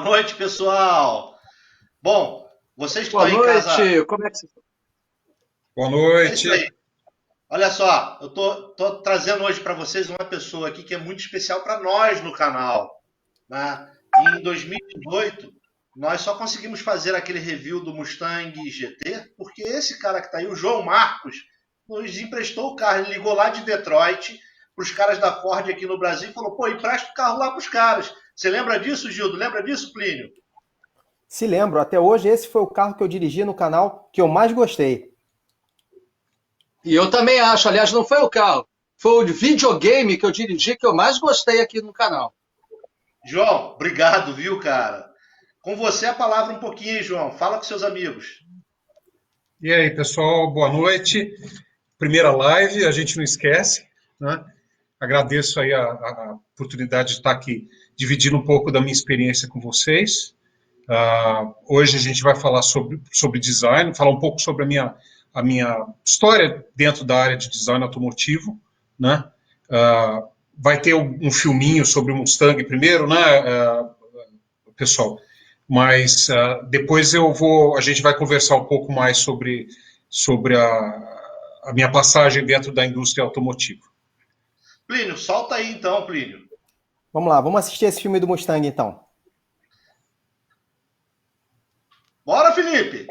noite, pessoal. Bom, vocês que Boa estão em noite, casa... como é que você está? Boa É isso noite. aí. Olha só, eu tô trazendo hoje para vocês uma pessoa aqui que é muito especial para nós no canal, né? Em 2018, nós só conseguimos fazer aquele review do Mustang GT porque esse cara que está aí, o João Marcos, nos emprestou o carro. Ele ligou lá de Detroit para os caras da Ford aqui no Brasil e falou: pô, empresta o carro lá para os caras. Você lembra disso, Gildo? Lembra disso, Plínio? Se lembro, até hoje esse foi o carro que eu dirigi no canal que eu mais gostei. E eu também acho, aliás, não foi o carro, foi o videogame que eu dirigi que eu mais gostei aqui no canal. João, obrigado, viu, cara? Com você a palavra um pouquinho, João. Fala com seus amigos. E aí, pessoal, boa noite. Primeira live, a gente não esquece, né? Agradeço aí a oportunidade de estar aqui dividindo um pouco da minha experiência com vocês. Hoje a gente vai falar sobre design, falar um pouco sobre a minha história dentro da área de design automotivo, né? Vai ter um filminho sobre o Mustang primeiro, né, pessoal? Mas depois a gente vai conversar um pouco mais sobre a minha passagem dentro da indústria automotiva. Plínio, solta aí então, Plínio. Vamos lá, vamos assistir esse filme do Mustang então. Bora, Felipe!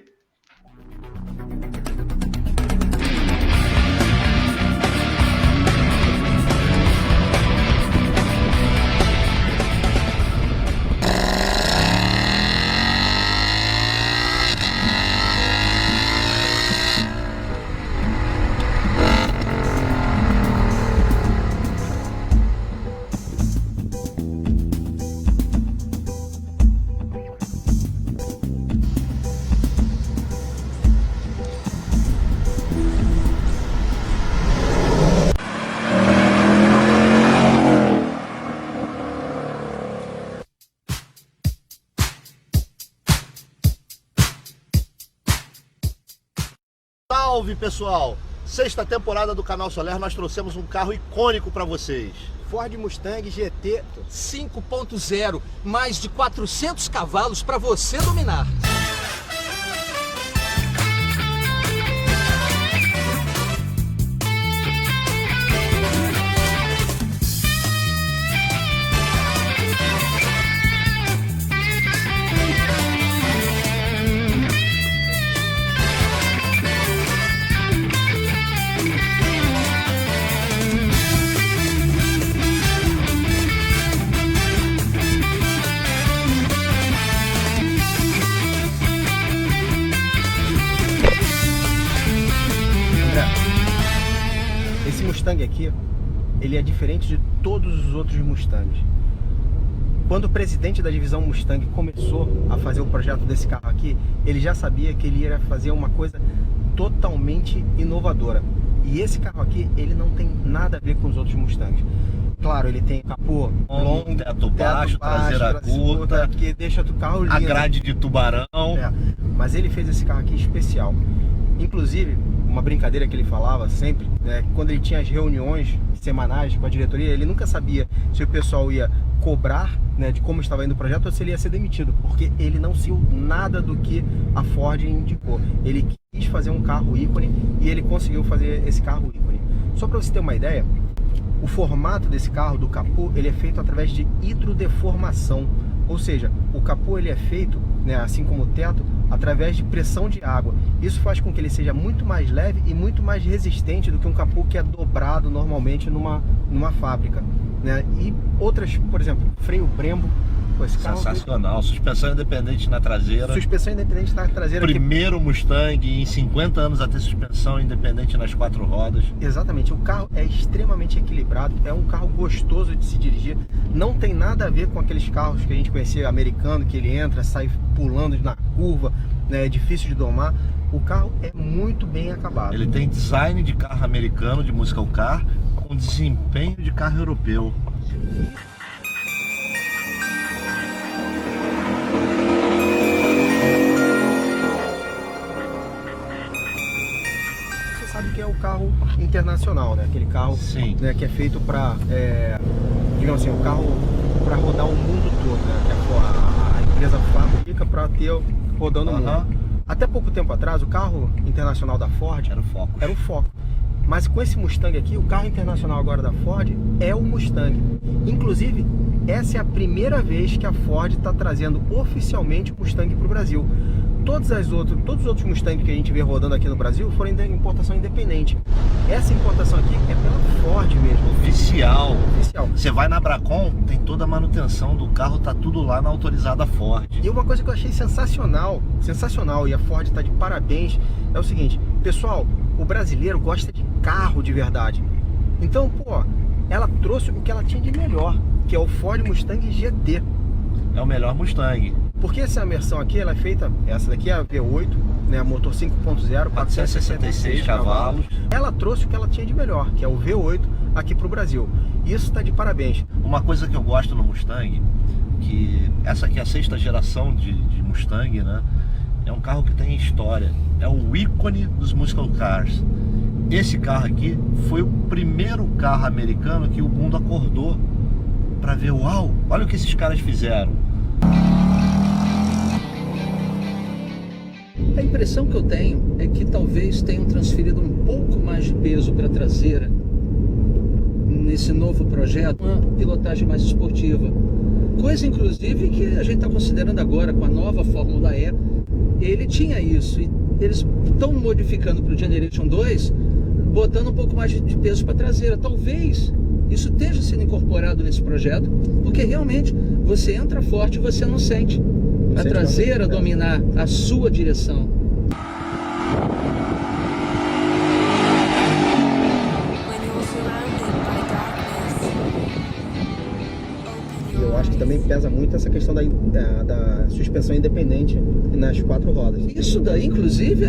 Salve, pessoal! Sexta temporada do Canal Soler, nós trouxemos um carro icônico para vocês. Ford Mustang GT 5.0, mais de 400 cavalos para você dominar. Esse Mustang aqui, ele é diferente de todos os outros Mustangs. Quando o presidente da divisão Mustang começou a fazer o projeto desse carro aqui, ele já sabia que ele ia fazer uma coisa totalmente inovadora. E esse carro aqui, ele não tem nada a ver com os outros Mustangs. Claro, ele tem capô longo, teto baixo, traseira curta, que deixa o carro lindo. a grade de tubarão. Mas ele fez esse carro aqui especial. Inclusive, uma brincadeira que ele falava sempre, né, quando ele tinha as reuniões semanais com a diretoria, ele nunca sabia se o pessoal ia cobrar, né, de como estava indo o projeto ou se ele ia ser demitido, porque ele não seguiu nada do que a Ford indicou. Ele quis fazer um carro ícone e ele conseguiu fazer esse carro ícone. Só para você ter uma ideia, o formato desse carro, do capô, ele é feito através de hidrodeformação, ou seja, o capô ele é feito, né, assim como o teto, através de pressão de água. Isso faz com que ele seja muito mais leve e muito mais resistente do que um capô que é dobrado normalmente numa fábrica, né? E outras, por exemplo, freio Brembo. Pô, esse carro Sensacional, suspensão independente na traseira. Suspensão independente na traseira. Primeiro Mustang em 50 anos a ter suspensão independente nas 4 rodas. Exatamente, o carro é extremamente equilibrado, é um carro gostoso de se dirigir, não tem nada a ver com aqueles carros que a gente conhecia americano, que ele entra, sai pulando na curva, né, é difícil de domar. O carro é muito bem acabado. Ele tem design de carro americano, de muscle car, com desempenho de carro europeu. Sabe que é o carro internacional, né? Aquele carro, né, que é feito para, digamos assim, o carro para rodar o mundo todo, né? Que a empresa fabrica para ter rodando no Aham. mundo. Até pouco tempo atrás, o carro internacional da Ford Era o Focus. era o Focus. Mas com esse Mustang aqui, o carro internacional agora da Ford é o Mustang. Inclusive, essa é a primeira vez que a Ford está trazendo oficialmente o Mustang para o Brasil. Todos os outros Mustang que a gente vê rodando aqui no Brasil foram de importação independente. Essa importação aqui é pela Ford mesmo. Oficial. Oficial. Você vai na Bracon, tem toda a manutenção do carro, tá tudo lá na autorizada Ford. E uma coisa que eu achei sensacional, e a Ford está de parabéns, é o seguinte, pessoal, o brasileiro gosta de carro de verdade. Então, pô, ela trouxe o que ela tinha de melhor, que é o Ford Mustang GT. É o melhor Mustang. Porque essa versão aqui, ela é feita, essa daqui é a V8, né, motor 5.0, 466 cavalos. Ela trouxe o que ela tinha de melhor, que é o V8 aqui pro Brasil. Isso está de parabéns. Uma coisa que eu gosto no Mustang, que essa aqui é a 6ª geração de Mustang, né? É um carro que tem história. É o ícone dos muscle cars. Esse carro aqui foi o primeiro carro americano que o mundo acordou para ver, uau, olha o que esses caras fizeram. A impressão que eu tenho é que talvez tenham transferido um pouco mais de peso para a traseira nesse novo projeto, uma pilotagem mais esportiva. Coisa, inclusive, que a gente está considerando agora com a nova Fórmula E. Ele tinha isso e eles estão modificando para o Generation 2, botando um pouco mais de peso para a traseira. Talvez isso esteja sendo incorporado nesse projeto, porque realmente você entra forte e você não sente a traseira dominar a sua direção. Eu acho que também pesa muito essa questão da suspensão independente nas 4 rodas. Isso daí, inclusive,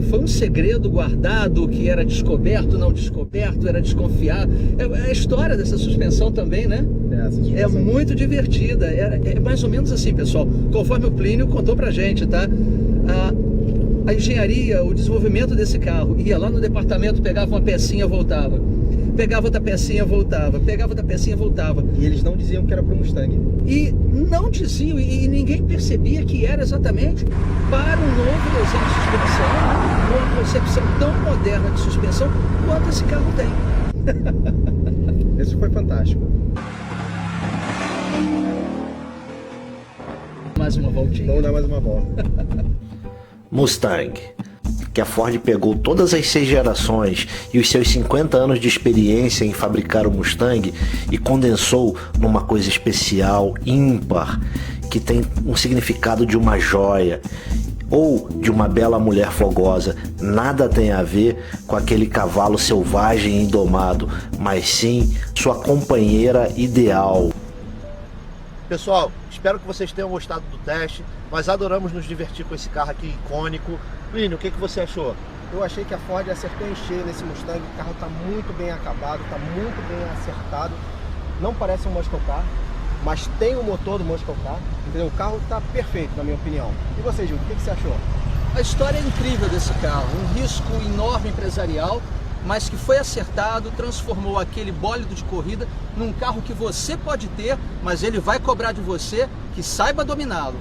foi um segredo guardado, que era descoberto, não descoberto, era desconfiado. É a história dessa suspensão também, né? É muito divertida. É mais ou menos assim, pessoal, conforme o Plínio contou pra gente, tá? A engenharia, o desenvolvimento desse carro, ia lá no departamento, pegava uma pecinha, voltava. Pegava outra pecinha, voltava. Pegava outra pecinha, voltava. E eles não diziam que era pro Mustang. E não diziam, e ninguém percebia que era exatamente para um novo desenho de suspensão, né? Uma concepção tão moderna de suspensão quanto esse carro tem. Isso foi fantástico. Mais uma voltinha. Vamos dar mais uma volta. Mustang, que a Ford pegou todas as 6 gerações e os seus 50 anos de experiência em fabricar o Mustang e condensou numa coisa especial, ímpar, que tem um significado de uma joia ou de uma bela mulher fogosa. Nada tem a ver com aquele cavalo selvagem e indomado, mas sim sua companheira ideal. Pessoal, espero que vocês tenham gostado do teste. Nós adoramos nos divertir com esse carro aqui icônico. Plínio, o que você achou? Eu achei que a Ford acertou em cheio nesse Mustang. O carro está muito bem acabado, está muito bem acertado. Não parece um muscle car, mas tem o motor do muscle car. Entendeu? O carro está perfeito, na minha opinião. E você, Gil, o que você achou? A história é incrível desse carro, um risco enorme empresarial, mas que foi acertado, transformou aquele bólido de corrida num carro que você pode ter, mas ele vai cobrar de você que saiba dominá-lo.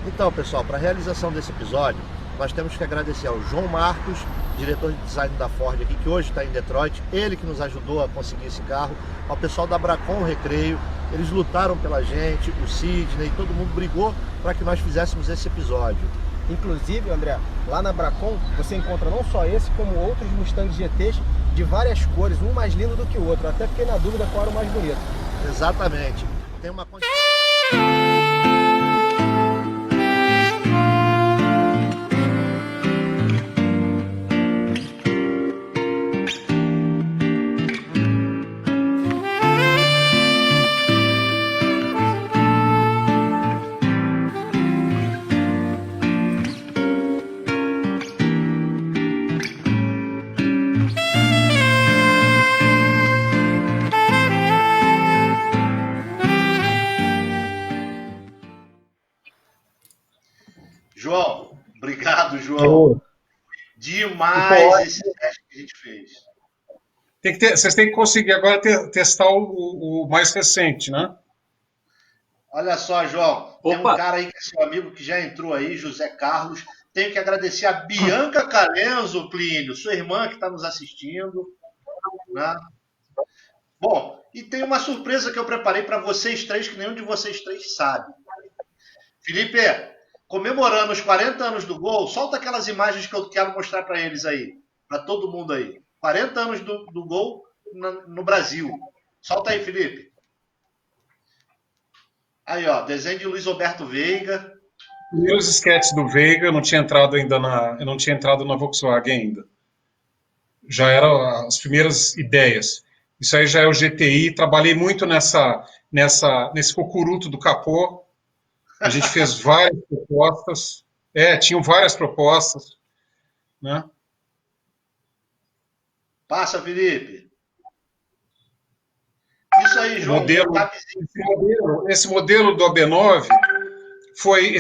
Então, pessoal, para a realização desse episódio, nós temos que agradecer ao João Marcos, diretor de design da Ford aqui, que hoje está em Detroit, ele que nos ajudou a conseguir esse carro, ao pessoal da Bracon Recreio, eles lutaram pela gente, o Sidney, todo mundo brigou para que nós fizéssemos esse episódio. Inclusive, André, lá na Bracon você encontra não só esse, como outros Mustangs GTs de várias cores, um mais lindo do que o outro. Eu até fiquei na dúvida qual era o mais bonito. Exatamente. Tem uma João, obrigado, João. Demais esse teste que a gente fez. Vocês têm que conseguir agora testar o mais recente, né? Olha só, João, tem um Opa. cara aí que é seu amigo que já entrou aí, José Carlos. Tenho que agradecer a Bianca Calenzo, Plínio, sua irmã que está nos assistindo. Né? Bom, e tem uma surpresa que eu preparei para vocês três, que nenhum de vocês três sabe. Felipe, comemorando os 40 anos do Gol, solta aquelas imagens que eu quero mostrar para eles aí, para todo mundo aí. 40 anos do Gol no Brasil. Solta aí, Felipe. Aí, ó, desenho de Luiz Alberto Veiga. Os sketches do Veiga, eu não tinha entrado na Volkswagen ainda. Já eram as primeiras ideias. Isso aí já é o GTI. Trabalhei muito nesse cocuruto do capô. A gente fez várias propostas. Tinham várias propostas, né? Passa, Felipe. Isso aí, João. Esse modelo do AB9 foi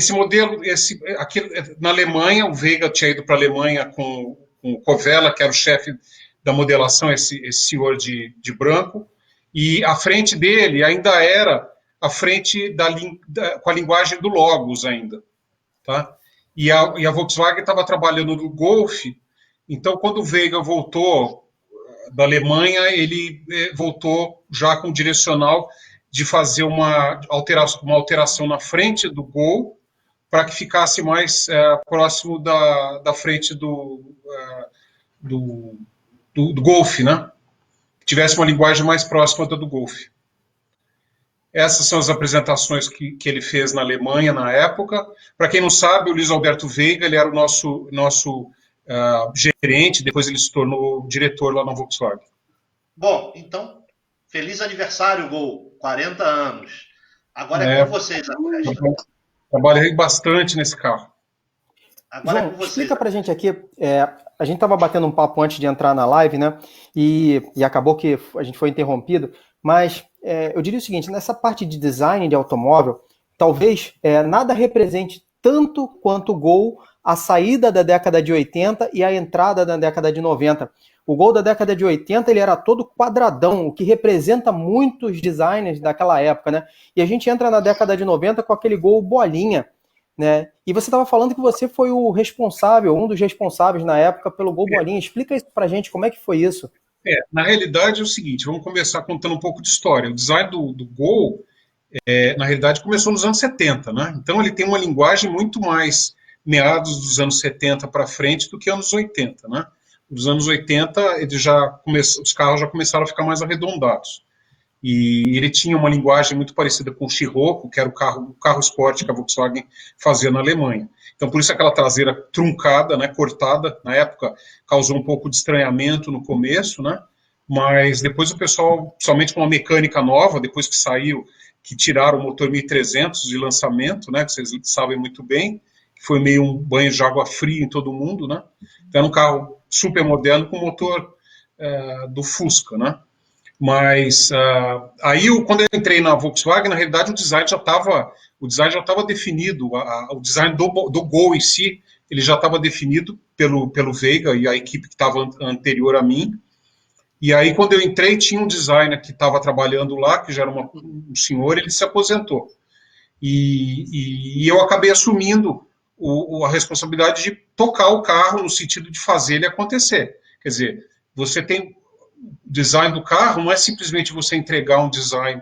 na Alemanha. O Veiga tinha ido para a Alemanha com o Covella, que era o chefe da modelação, esse senhor de branco, e a frente dele ainda era a frente com a linguagem do Logos ainda, tá? E a Volkswagen estava trabalhando no Golf. Então, quando o Veiga voltou da Alemanha, ele voltou já com o direcional de fazer uma alteração na frente do Gol, para que ficasse mais próximo da frente do Golf, né? Que tivesse uma linguagem mais próxima da do Golf. Essas são as apresentações que ele fez na Alemanha na época. Para quem não sabe, o Luiz Alberto Veiga, ele era o nosso gerente, depois ele se tornou diretor lá na Volkswagen. Bom, então, feliz aniversário, Gol, 40 anos. Agora é com vocês, André. Trabalhei bastante nesse carro. Agora João, é com vocês. explica pra gente aqui, a gente estava batendo um papo antes de entrar na live, né, e acabou que a gente foi interrompido, mas eu diria o seguinte, nessa parte de design de automóvel, talvez nada represente tanto quanto o Gol, a saída da década de 80 e a entrada da década de 90. O Gol da década de 80 ele era todo quadradão, o que representa muitos designers daquela época, né? E a gente entra na década de 90 com aquele Gol bolinha, né? E você estava falando que você foi o responsável, um dos responsáveis na época pelo Gol bolinha. Explica isso pra gente, como é que foi isso? Na realidade é o seguinte, vamos começar contando um pouco de história. O design do Gol, na realidade, começou nos anos 70, né? Então ele tem uma linguagem muito mais meados dos anos 70 para frente do que anos 80, né? Nos anos 80, os carros já começaram a ficar mais arredondados. E ele tinha uma linguagem muito parecida com o Scirocco, que era o carro esporte que a Volkswagen fazia na Alemanha. Então, por isso aquela traseira truncada, né, cortada, na época, causou um pouco de estranhamento no começo, né? Mas depois o pessoal, somente com uma mecânica nova, depois que saiu, que tiraram o motor 1300 de lançamento, né, que vocês sabem muito bem, foi meio um banho de água fria em todo mundo, né? Então, era um carro super moderno com motor do Fusca, né? Mas aí, quando eu entrei na Volkswagen, na realidade o design já estava definido, o design do Gol em si, ele já estava definido pelo Veiga e a equipe que estava anterior a mim. E aí, quando eu entrei, tinha um designer que estava trabalhando lá, que já era um senhor, ele se aposentou. E eu acabei assumindo a responsabilidade de tocar o carro no sentido de fazer ele acontecer. Quer dizer, você tem o design do carro, não é simplesmente você entregar um design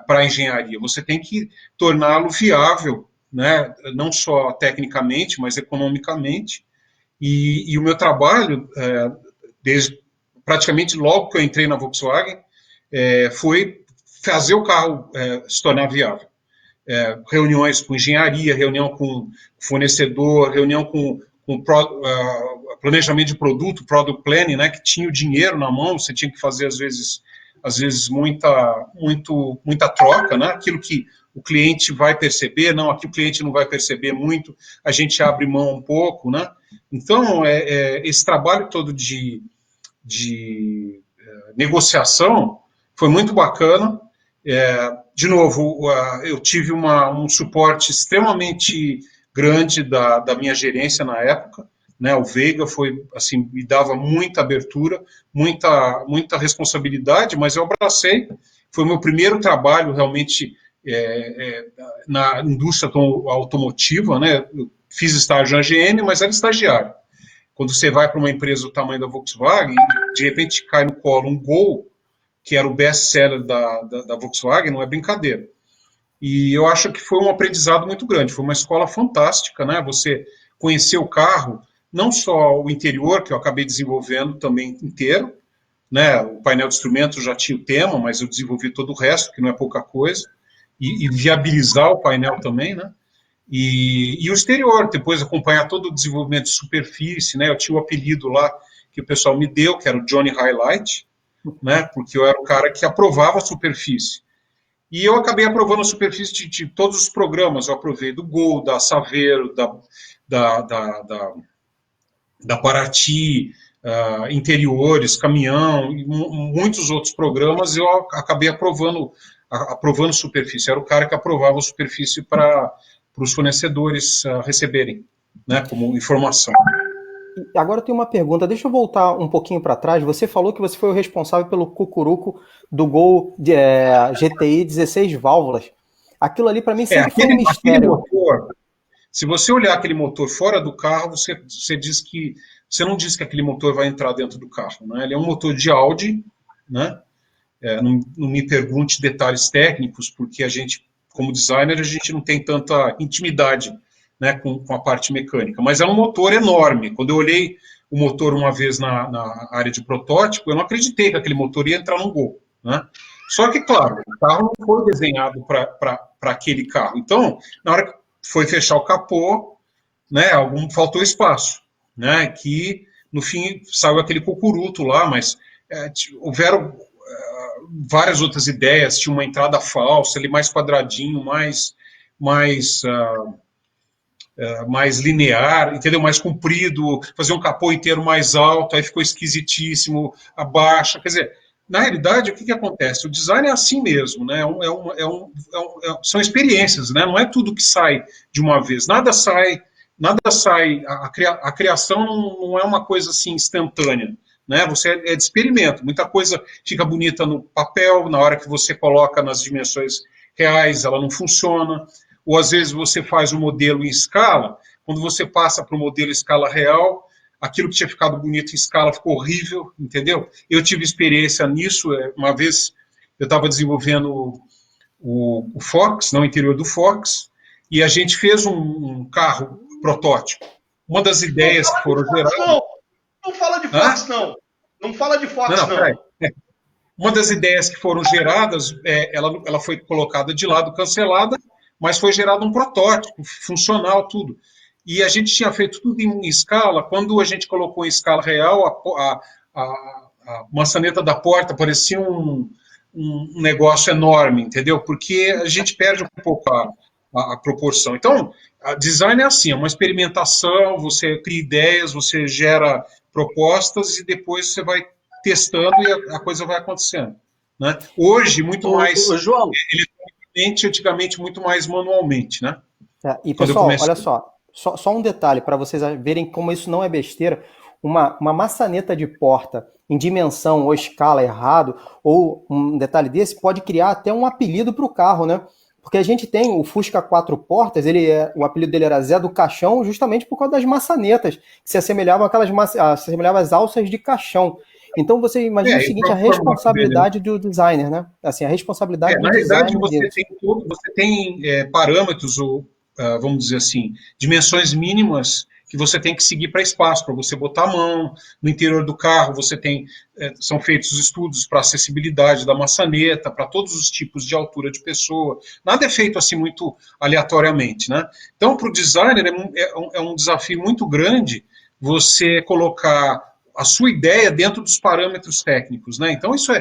para a engenharia, você tem que torná-lo viável, né, não só tecnicamente, mas economicamente. E o meu trabalho, desde praticamente logo que eu entrei na Volkswagen, foi fazer o carro se tornar viável. Reuniões com engenharia, reunião com fornecedor, reunião com planejamento de produto, product planning, né, que tinha o dinheiro na mão, você tinha que fazer às vezes muita troca, né, aquilo que o cliente vai perceber, não, aqui o cliente não vai perceber muito, a gente abre mão um pouco, né. Então, esse trabalho todo de negociação foi muito bacana. De novo, eu tive um suporte extremamente grande da minha gerência na época, né? O Veiga me dava muita abertura, muita responsabilidade, mas eu abracei. Foi o meu primeiro trabalho realmente na indústria automotiva, né? Eu fiz estágio na GM, mas era estagiário. Quando você vai para uma empresa do tamanho da Volkswagen, de repente cai no colo um Gol, que era o best-seller da Volkswagen, não é brincadeira. E eu acho que foi um aprendizado muito grande, foi uma escola fantástica, né? Você conhecer o carro, não só o interior, que eu acabei desenvolvendo também inteiro, né? O painel de instrumentos já tinha o tema, mas eu desenvolvi todo o resto, que não é pouca coisa, e viabilizar o painel também, né? E o exterior, depois acompanhar todo o desenvolvimento de superfície, né? Eu tinha o apelido lá que o pessoal me deu, que era o Johnny Highlight, né? Porque eu era o cara que aprovava a superfície. E eu acabei aprovando a superfície de todos os programas. Eu aprovei do Gol, da Saveiro, da Paraty, interiores, caminhão, e muitos outros programas. Eu acabei aprovando superfície. Era o cara que aprovava a superfície para os fornecedores receberem, né, como informação. Agora eu tenho uma pergunta, deixa eu voltar um pouquinho para trás. Você falou que você foi o responsável pelo cucuruco do Gol GTI 16 válvulas. Aquilo ali para mim sempre foi um mistério. Motor, se você olhar aquele motor fora do carro, você não diz que aquele motor vai entrar dentro do carro, né? Ele é um motor de Audi, né? Não me pergunte detalhes técnicos, porque a gente, como designer, a gente não tem tanta intimidade, né, com a parte mecânica, mas é um motor enorme. Quando eu olhei o motor uma vez na área de protótipo, eu não acreditei que aquele motor ia entrar num Gol, né? Só que, claro, o carro não foi desenhado para aquele carro. Então, na hora que foi fechar o capô, né, faltou espaço, né, que no fim saiu aquele cucuruto lá, mas houveram várias outras ideias. Tinha uma entrada falsa, ele mais quadradinho, mais linear, entendeu? Mais comprido, fazer um capô inteiro mais alto, aí ficou esquisitíssimo, abaixa, quer dizer, na realidade, o que acontece? O design é assim mesmo, né? São experiências, né? Não é tudo que sai de uma vez, nada sai, a criação não é uma coisa assim instantânea, né? Você é de experimento, muita coisa fica bonita no papel, na hora que você coloca nas dimensões reais, ela não funciona. Ou às vezes você faz um modelo em escala, quando você passa para o modelo em escala real, aquilo que tinha ficado bonito em escala ficou horrível, entendeu? Eu tive experiência nisso. Uma vez eu estava desenvolvendo o Fox, no interior do Fox, e a gente fez um carro protótipo. Uma das ideias que foram geradas... Não fala de Fox, não. Não fala de Fox, não. Uma das ideias que foram geradas, ela foi colocada de lado, cancelada, mas foi gerado um protótipo, funcional, tudo. E a gente tinha feito tudo em escala. Quando a gente colocou em escala real, a maçaneta da porta parecia um negócio enorme, entendeu? Porque a gente perde um pouco a proporção. Então, a design é assim, é uma experimentação, você cria ideias, você gera propostas e depois você vai testando e a coisa vai acontecendo, né? Hoje, muito mais... João, antigamente muito mais manualmente, né? E pessoal, olha só um detalhe para vocês verem como isso não é besteira. Uma maçaneta de porta em dimensão ou escala errado, ou um detalhe desse, pode criar até um apelido para o carro, né? Porque a gente tem o Fusca 4 portas, o apelido dele era Zé do Caixão, justamente por causa das maçanetas, que se assemelhavam às alças de caixão. Então você imagina o seguinte, a responsabilidade do designer, né? Assim, a responsabilidade do designer. Na verdade, você tem parâmetros, ou vamos dizer assim, dimensões mínimas que você tem que seguir para espaço, para você botar a mão. No interior do carro você tem, são feitos estudos para acessibilidade da maçaneta, para todos os tipos de altura de pessoa. Nada é feito assim muito aleatoriamente, né? Então, para o designer é um desafio muito grande você colocar a sua ideia dentro dos parâmetros técnicos, né? Então isso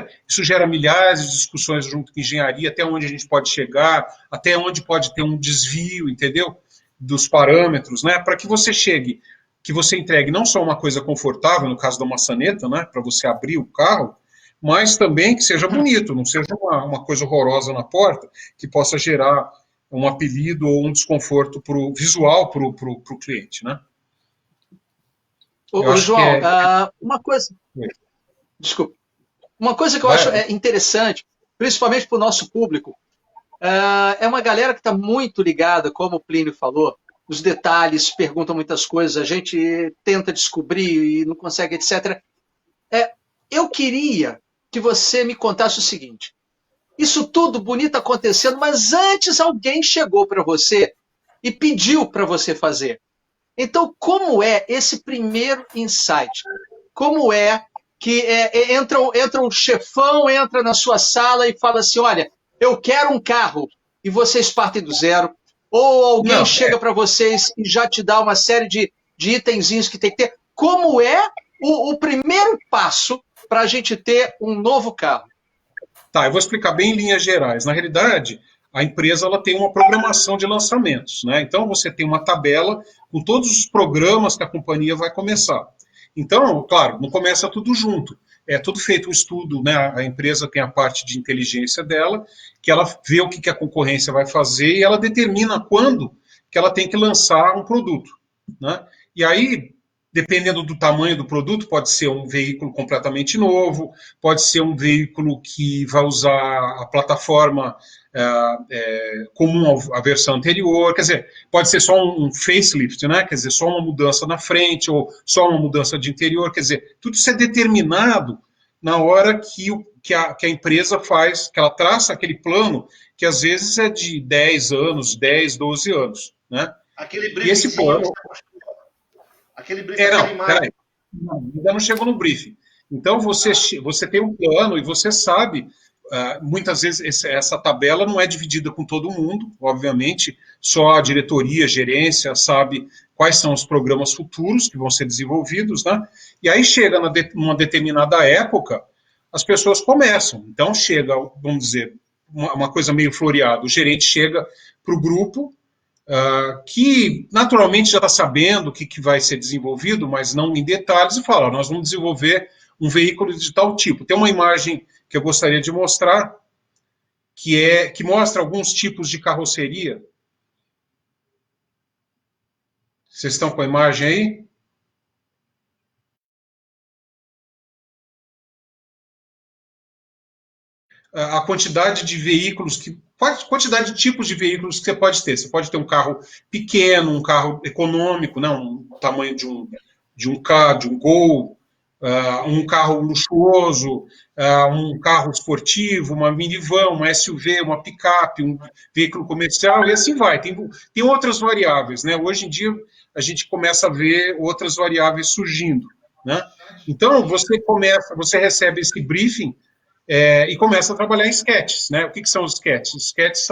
gera milhares de discussões junto com engenharia, até onde a gente pode chegar, até onde pode ter um desvio, entendeu? Dos parâmetros, né? Para que você chegue, que você entregue não só uma coisa confortável, no caso da maçaneta, né? Para você abrir o carro, mas também que seja bonito, não seja uma coisa horrorosa na porta, que possa gerar um apelido ou um desconforto visual para o cliente, né? João, uma coisa... Desculpa. Uma coisa que eu acho interessante, principalmente para o nosso público, É uma galera que está muito ligada, como o Plínio falou, os detalhes, perguntam muitas coisas, a gente tenta descobrir e não consegue, etc. Eu queria que você me contasse o seguinte: isso tudo bonito acontecendo, mas antes alguém chegou para você e pediu para você fazer. Então, como é esse primeiro insight? Como é que entra um chefão, entra na sua sala e fala assim, olha, eu quero um carro, e vocês partem do zero, ou alguém chega para vocês e já te dá uma série de itenzinhos que tem que ter. Como é o primeiro passo para a gente ter um novo carro? Tá, eu vou explicar bem em linhas gerais. Na realidade, a empresa ela tem uma programação de lançamentos, né? Então, você tem uma tabela com todos os programas que a companhia vai começar. Então, claro, não começa tudo junto. É tudo feito um estudo, né? A empresa tem a parte de inteligência dela, que ela vê o que a concorrência vai fazer e ela determina quando que ela tem que lançar um produto, né? E aí, dependendo do tamanho do produto, pode ser um veículo completamente novo, pode ser um veículo que vai usar a plataforma comum à versão anterior, quer dizer, pode ser só um facelift, né? Quer dizer, só uma mudança na frente ou só uma mudança de interior, quer dizer, tudo isso é determinado na hora que a empresa faz, que ela traça aquele plano, que às vezes é de 10 anos, 10, 12 anos, né? Aquele e esse plano... Aquele briefing peraí. Ainda não chegou no briefing. Então, você tem um plano e você sabe, muitas vezes essa tabela não é dividida com todo mundo, obviamente, só a diretoria, a gerência sabe quais são os programas futuros que vão ser desenvolvidos, né? E aí chega numa determinada época, as pessoas começam. Então, chega, vamos dizer, uma coisa meio floreada, o gerente chega para o grupo, que naturalmente já está sabendo o que vai ser desenvolvido, mas não em detalhes, e fala, nós vamos desenvolver um veículo de tal tipo. Tem uma imagem que eu gostaria de mostrar, que mostra alguns tipos de carroceria. Vocês estão com a imagem aí? A quantidade de veículos, quantidade de tipos de veículos que você pode ter. Você pode ter um carro pequeno, um carro econômico, né, um tamanho de um Gol, um carro luxuoso, um carro esportivo, uma minivan, uma SUV, uma picape, um veículo comercial, e assim vai. Tem outras variáveis, né? Hoje em dia a gente começa a ver outras variáveis surgindo, né? Então você recebe esse briefing e começa a trabalhar em sketches, né? O que são os sketches? Os sketches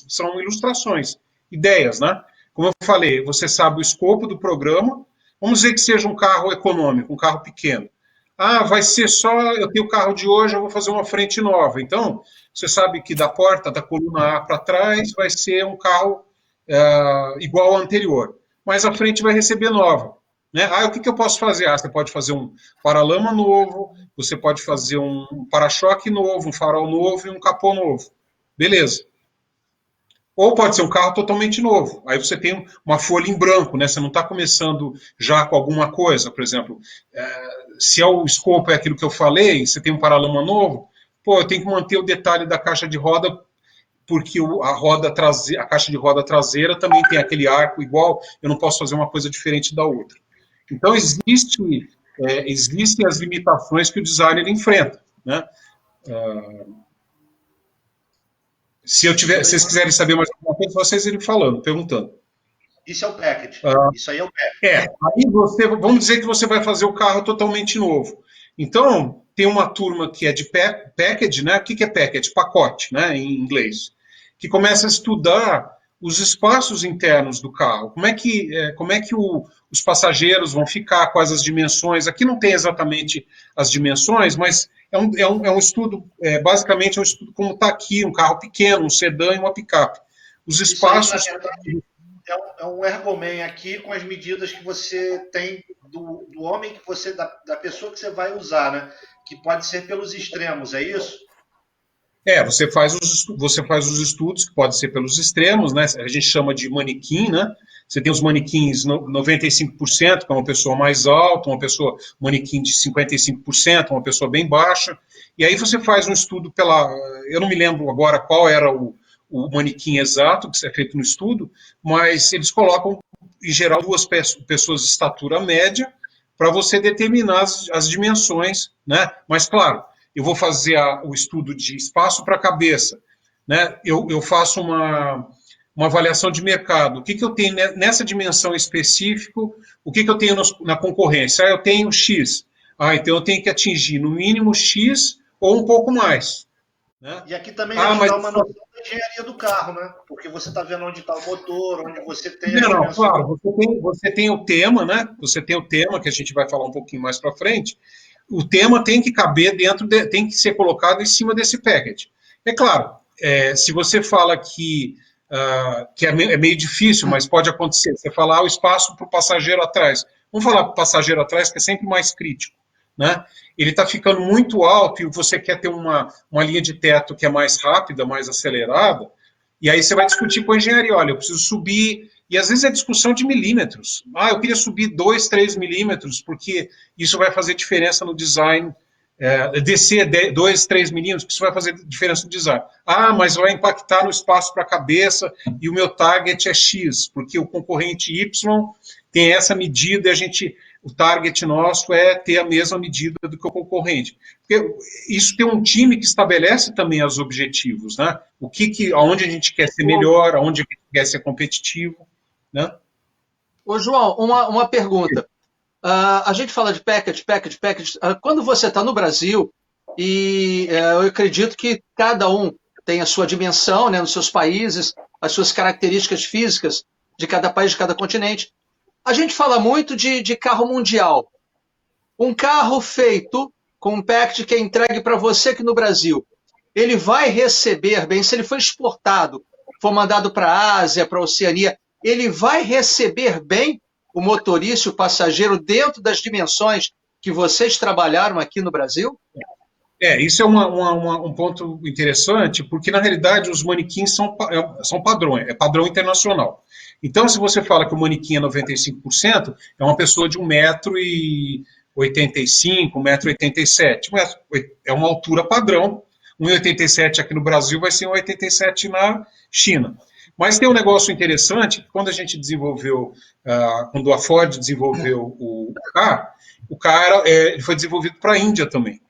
são ilustrações, ideias, né? Como eu falei, você sabe o escopo do programa. Vamos dizer que seja um carro econômico, um carro pequeno. Vai ser só, eu tenho o carro de hoje, eu vou fazer uma frente nova. Então, você sabe que da porta, da coluna A para trás, vai ser um carro igual ao anterior. Mas a frente vai receber nova. Né? O que eu posso fazer? Você pode fazer um paralama novo, você pode fazer um para-choque novo, um farol novo e um capô novo. Beleza. Ou pode ser um carro totalmente novo. Aí você tem uma folha em branco, né? Você não está começando já com alguma coisa. Por exemplo, se o escopo é aquilo que eu falei, você tem um paralama novo, eu tenho que manter o detalhe da caixa de roda, porque a caixa de roda traseira também tem aquele arco igual, eu não posso fazer uma coisa diferente da outra. Então, existem as limitações que o designer enfrenta, né? Se vocês quiserem saber mais alguma coisa, vocês irem falando, perguntando. Isso é o package. Isso aí é o package. Aí vamos dizer que você vai fazer o carro totalmente novo. Então, tem uma turma que é de package, né? O que é package? Pacote, né? Em inglês. Que começa a estudar os espaços internos do carro. Como é que os passageiros vão ficar, quais as dimensões. Aqui não tem exatamente as dimensões, mas é um estudo, basicamente é um estudo como está aqui, um carro pequeno, um sedã e uma picape. Os espaços... É um ergoman aqui com as medidas que você tem do homem da pessoa que você vai usar, né? Que pode ser pelos extremos, é isso? Você faz os estudos, que pode ser pelos extremos, né? A gente chama de manequim, né? Você tem os manequins 95%, que é uma pessoa mais alta, manequim de 55%, uma pessoa bem baixa, e aí você faz um estudo eu não me lembro agora qual era o o manequim exato, que é feito no estudo, mas eles colocam, em geral, duas pessoas de estatura média para você determinar as dimensões, né? Mas, claro, eu vou fazer o estudo de espaço para a cabeça, né? Eu faço uma avaliação de mercado. O que eu tenho nessa dimensão específica, o que eu tenho na concorrência? Eu tenho X. Então eu tenho que atingir no mínimo X ou um pouco mais. Né? E aqui também já te dá uma noção da engenharia do carro, né? Porque você está vendo onde está o motor, onde você tem as dimensões. Claro, você tem o tema, né? Você tem o tema, que a gente vai falar um pouquinho mais para frente. O tema tem que caber dentro, tem que ser colocado em cima desse package. É claro, se você fala que é meio difícil, mas pode acontecer. Você falar o espaço para o passageiro atrás. Vamos falar para o passageiro atrás, que é sempre mais crítico. Né? Ele está ficando muito alto e você quer ter uma linha de teto que é mais rápida, mais acelerada, e aí você vai discutir com a engenharia, olha, eu preciso subir, e às vezes é discussão de milímetros. Eu queria subir 2, 3 milímetros, porque isso vai fazer diferença no design, descer 2, 3 milímetros, porque isso vai fazer diferença no design. Mas vai impactar no espaço para a cabeça, e o meu target é X, porque o concorrente Y tem essa medida e o target nosso é ter a mesma medida do que o concorrente. Porque isso tem um time que estabelece também os objetivos, né? Aonde a gente quer ser melhor, aonde a gente quer ser competitivo, né? Ô, João, uma pergunta. A gente fala de package. Quando você está no Brasil, e eu acredito que cada um tem a sua dimensão, né, nos seus países, as suas características físicas de cada país, de cada continente. A gente fala muito de carro mundial. Um carro feito com um package que é entregue para você aqui no Brasil, ele vai receber bem, se ele for exportado, for mandado para a Ásia, para a Oceania, ele vai receber bem o motorista, o passageiro, dentro das dimensões que vocês trabalharam aqui no Brasil? Isso é um ponto interessante, porque na realidade os manequins são padrões, é padrão internacional. Então, se você fala que o manequim é 95%, é uma pessoa de 1,85 m, 1,87 m. É uma altura padrão. 1,87 aqui no Brasil vai ser 1,87 na China. Mas tem um negócio interessante, que quando a gente desenvolveu, quando a Ford desenvolveu o carro, ele foi desenvolvido para a Índia também.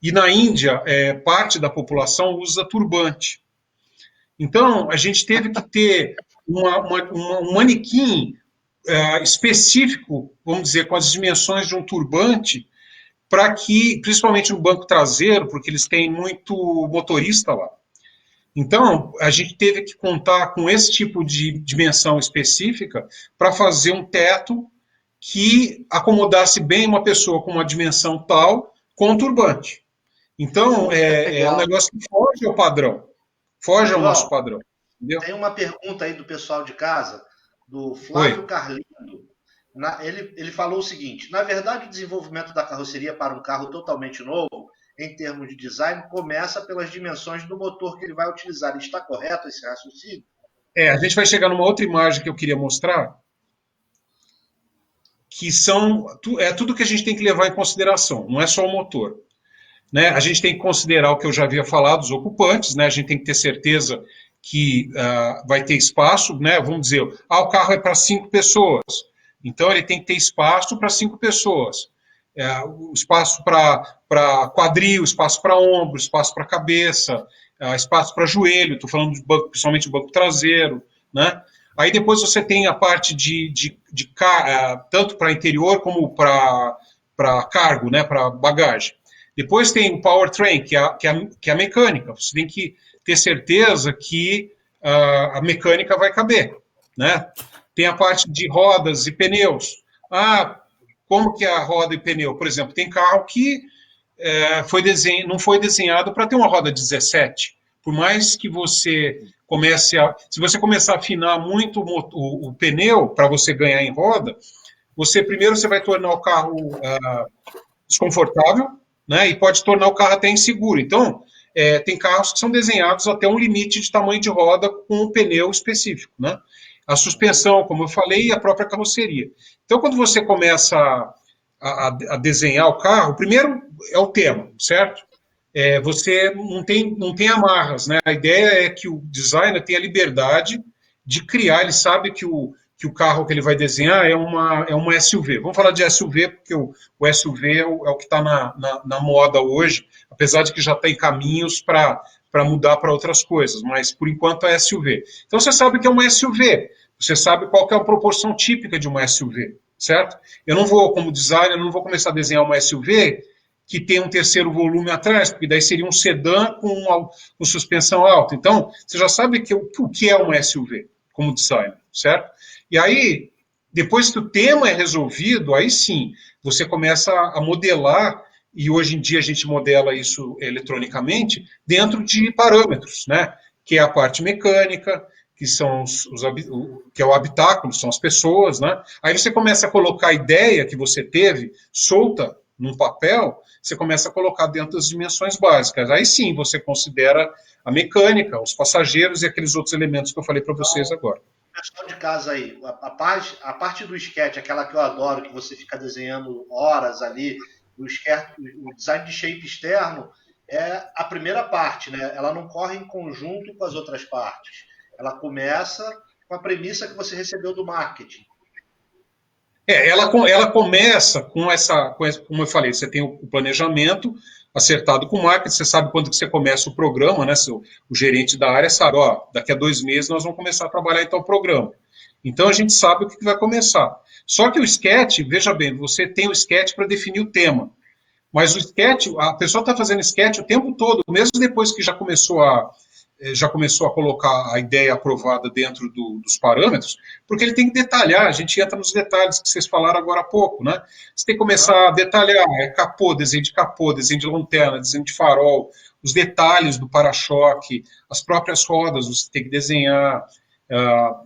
E na Índia, parte da população usa turbante. Então, a gente teve que ter um manequim específico, vamos dizer, com as dimensões de um turbante, para que, principalmente no banco traseiro, porque eles têm muito motorista lá. Então, a gente teve que contar com esse tipo de dimensão específica para fazer um teto que acomodasse bem uma pessoa com uma dimensão tal com um turbante. Então, é um negócio que foge ao padrão. Foge ao nosso padrão. Entendeu? Tem uma pergunta aí do pessoal de casa, do Flávio Carlindo. Ele falou o seguinte: na verdade, o desenvolvimento da carroceria para um carro totalmente novo, em termos de design, começa pelas dimensões do motor que ele vai utilizar. Está correto esse raciocínio? A gente vai chegar numa outra imagem que eu queria mostrar, que tudo que a gente tem que levar em consideração, não é só o motor. Né? A gente tem que considerar o que eu já havia falado, os ocupantes, né? A gente tem que ter certeza que vai ter espaço, né? Vamos dizer, o carro é para 5 pessoas, então ele tem que ter espaço para 5 pessoas. Espaço para quadril, espaço para ombro, espaço para cabeça, espaço para joelho, estou falando de banco, principalmente do banco traseiro, né? Aí depois você tem a parte tanto para interior como para cargo, né? Para bagagem. Depois tem o powertrain, que é a mecânica. Você tem que ter certeza que a mecânica vai caber, né? Tem a parte de rodas e pneus. Como que é a roda e pneu? Por exemplo, tem carro que não foi desenhado para ter uma roda 17. Por mais que você se você começar a afinar muito o pneu para você ganhar em roda, primeiro você vai tornar o carro desconfortável, né, e pode tornar o carro até inseguro. Então, tem carros que são desenhados até um limite de tamanho de roda com um pneu específico, né? A suspensão, como eu falei, e a própria carroceria. Então, quando você começa a desenhar o carro, primeiro é o tema, certo? você não tem amarras, né? A ideia é que o designer tenha liberdade de criar, ele sabe que o carro que ele vai desenhar é uma SUV. Vamos falar de SUV, porque o SUV é o que está na moda hoje, apesar de que já tem caminhos para mudar para outras coisas, mas por enquanto é SUV. Então você sabe que é uma SUV, você sabe qual que é a proporção típica de uma SUV, certo? Eu não vou, como designer, não vou começar a desenhar uma SUV que tem um terceiro volume atrás, porque daí seria um sedã com suspensão alta. Então, você já sabe o que é uma SUV, como designer, certo? E aí, depois que o tema é resolvido, aí sim, você começa a modelar, e hoje em dia a gente modela isso eletronicamente, dentro de parâmetros, né? Que é a parte mecânica, que são que é o habitáculo, são as pessoas, né? Aí você começa a colocar a ideia que você teve solta num papel, você começa a colocar dentro das dimensões básicas. Aí sim, você considera a mecânica, os passageiros e aqueles outros elementos que eu falei para vocês agora. Pessoal de casa aí, a parte do sketch, aquela que eu adoro, que você fica desenhando horas ali, o design de shape externo, é a primeira parte, né? Ela não corre em conjunto com as outras partes. Ela começa com a premissa que você recebeu do marketing. Ela começa com essa, como eu falei, você tem o planejamento acertado com o marketing, você sabe quando que você começa o programa, né? O gerente da área sabe, daqui a 2 meses nós vamos começar a trabalhar então o programa. Então a gente sabe o que vai começar. Só que o sketch, veja bem, você tem o sketch para definir o tema. Mas o sketch, a pessoa está fazendo sketch o tempo todo, mesmo depois que já começou a colocar a ideia aprovada dentro dos parâmetros, porque ele tem que detalhar, a gente entra nos detalhes que vocês falaram agora há pouco, né? Você tem que começar a detalhar, desenho de lanterna, desenho de farol, os detalhes do para-choque, as próprias rodas você tem que desenhar,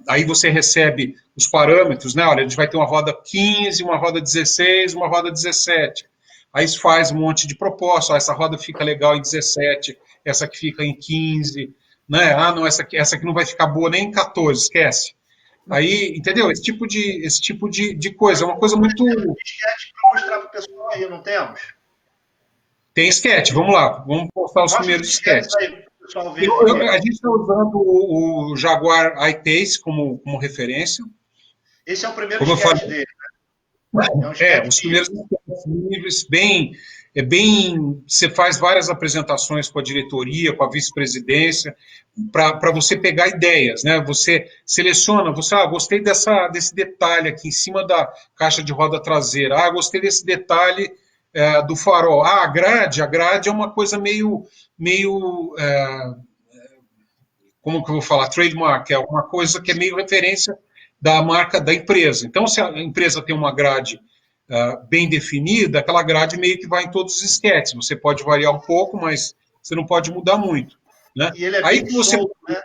aí você recebe os parâmetros, né? Olha, a gente vai ter uma roda 15, uma roda 16, uma roda 17. Aí faz um monte de proposta, essa roda fica legal em 17, essa aqui fica em 15, né? Não, essa aqui não vai ficar boa nem em 14, esquece. Aí, entendeu? Esse tipo de coisa, é uma coisa muito... Tem sketch para mostrar para o pessoal aí, não temos? Tem sketch, vamos lá, vamos postar os primeiros sketches. A gente está usando o Jaguar I-Pace como referência. Esse é o primeiro sketch dele, né? Os primeiros livros, você faz várias apresentações com a diretoria, com a vice-presidência, para você pegar ideias, né? Você seleciona, gostei desse detalhe aqui em cima da caixa de roda traseira, gostei desse detalhe do farol, a grade é uma coisa meio como que eu vou falar, trademark, é uma coisa que é meio referência da marca da empresa. Então, se a empresa tem uma grade bem definida, aquela grade meio que vai em todos os sketches. Você pode variar um pouco, mas você não pode mudar muito. Né? E ele é bem solto, né?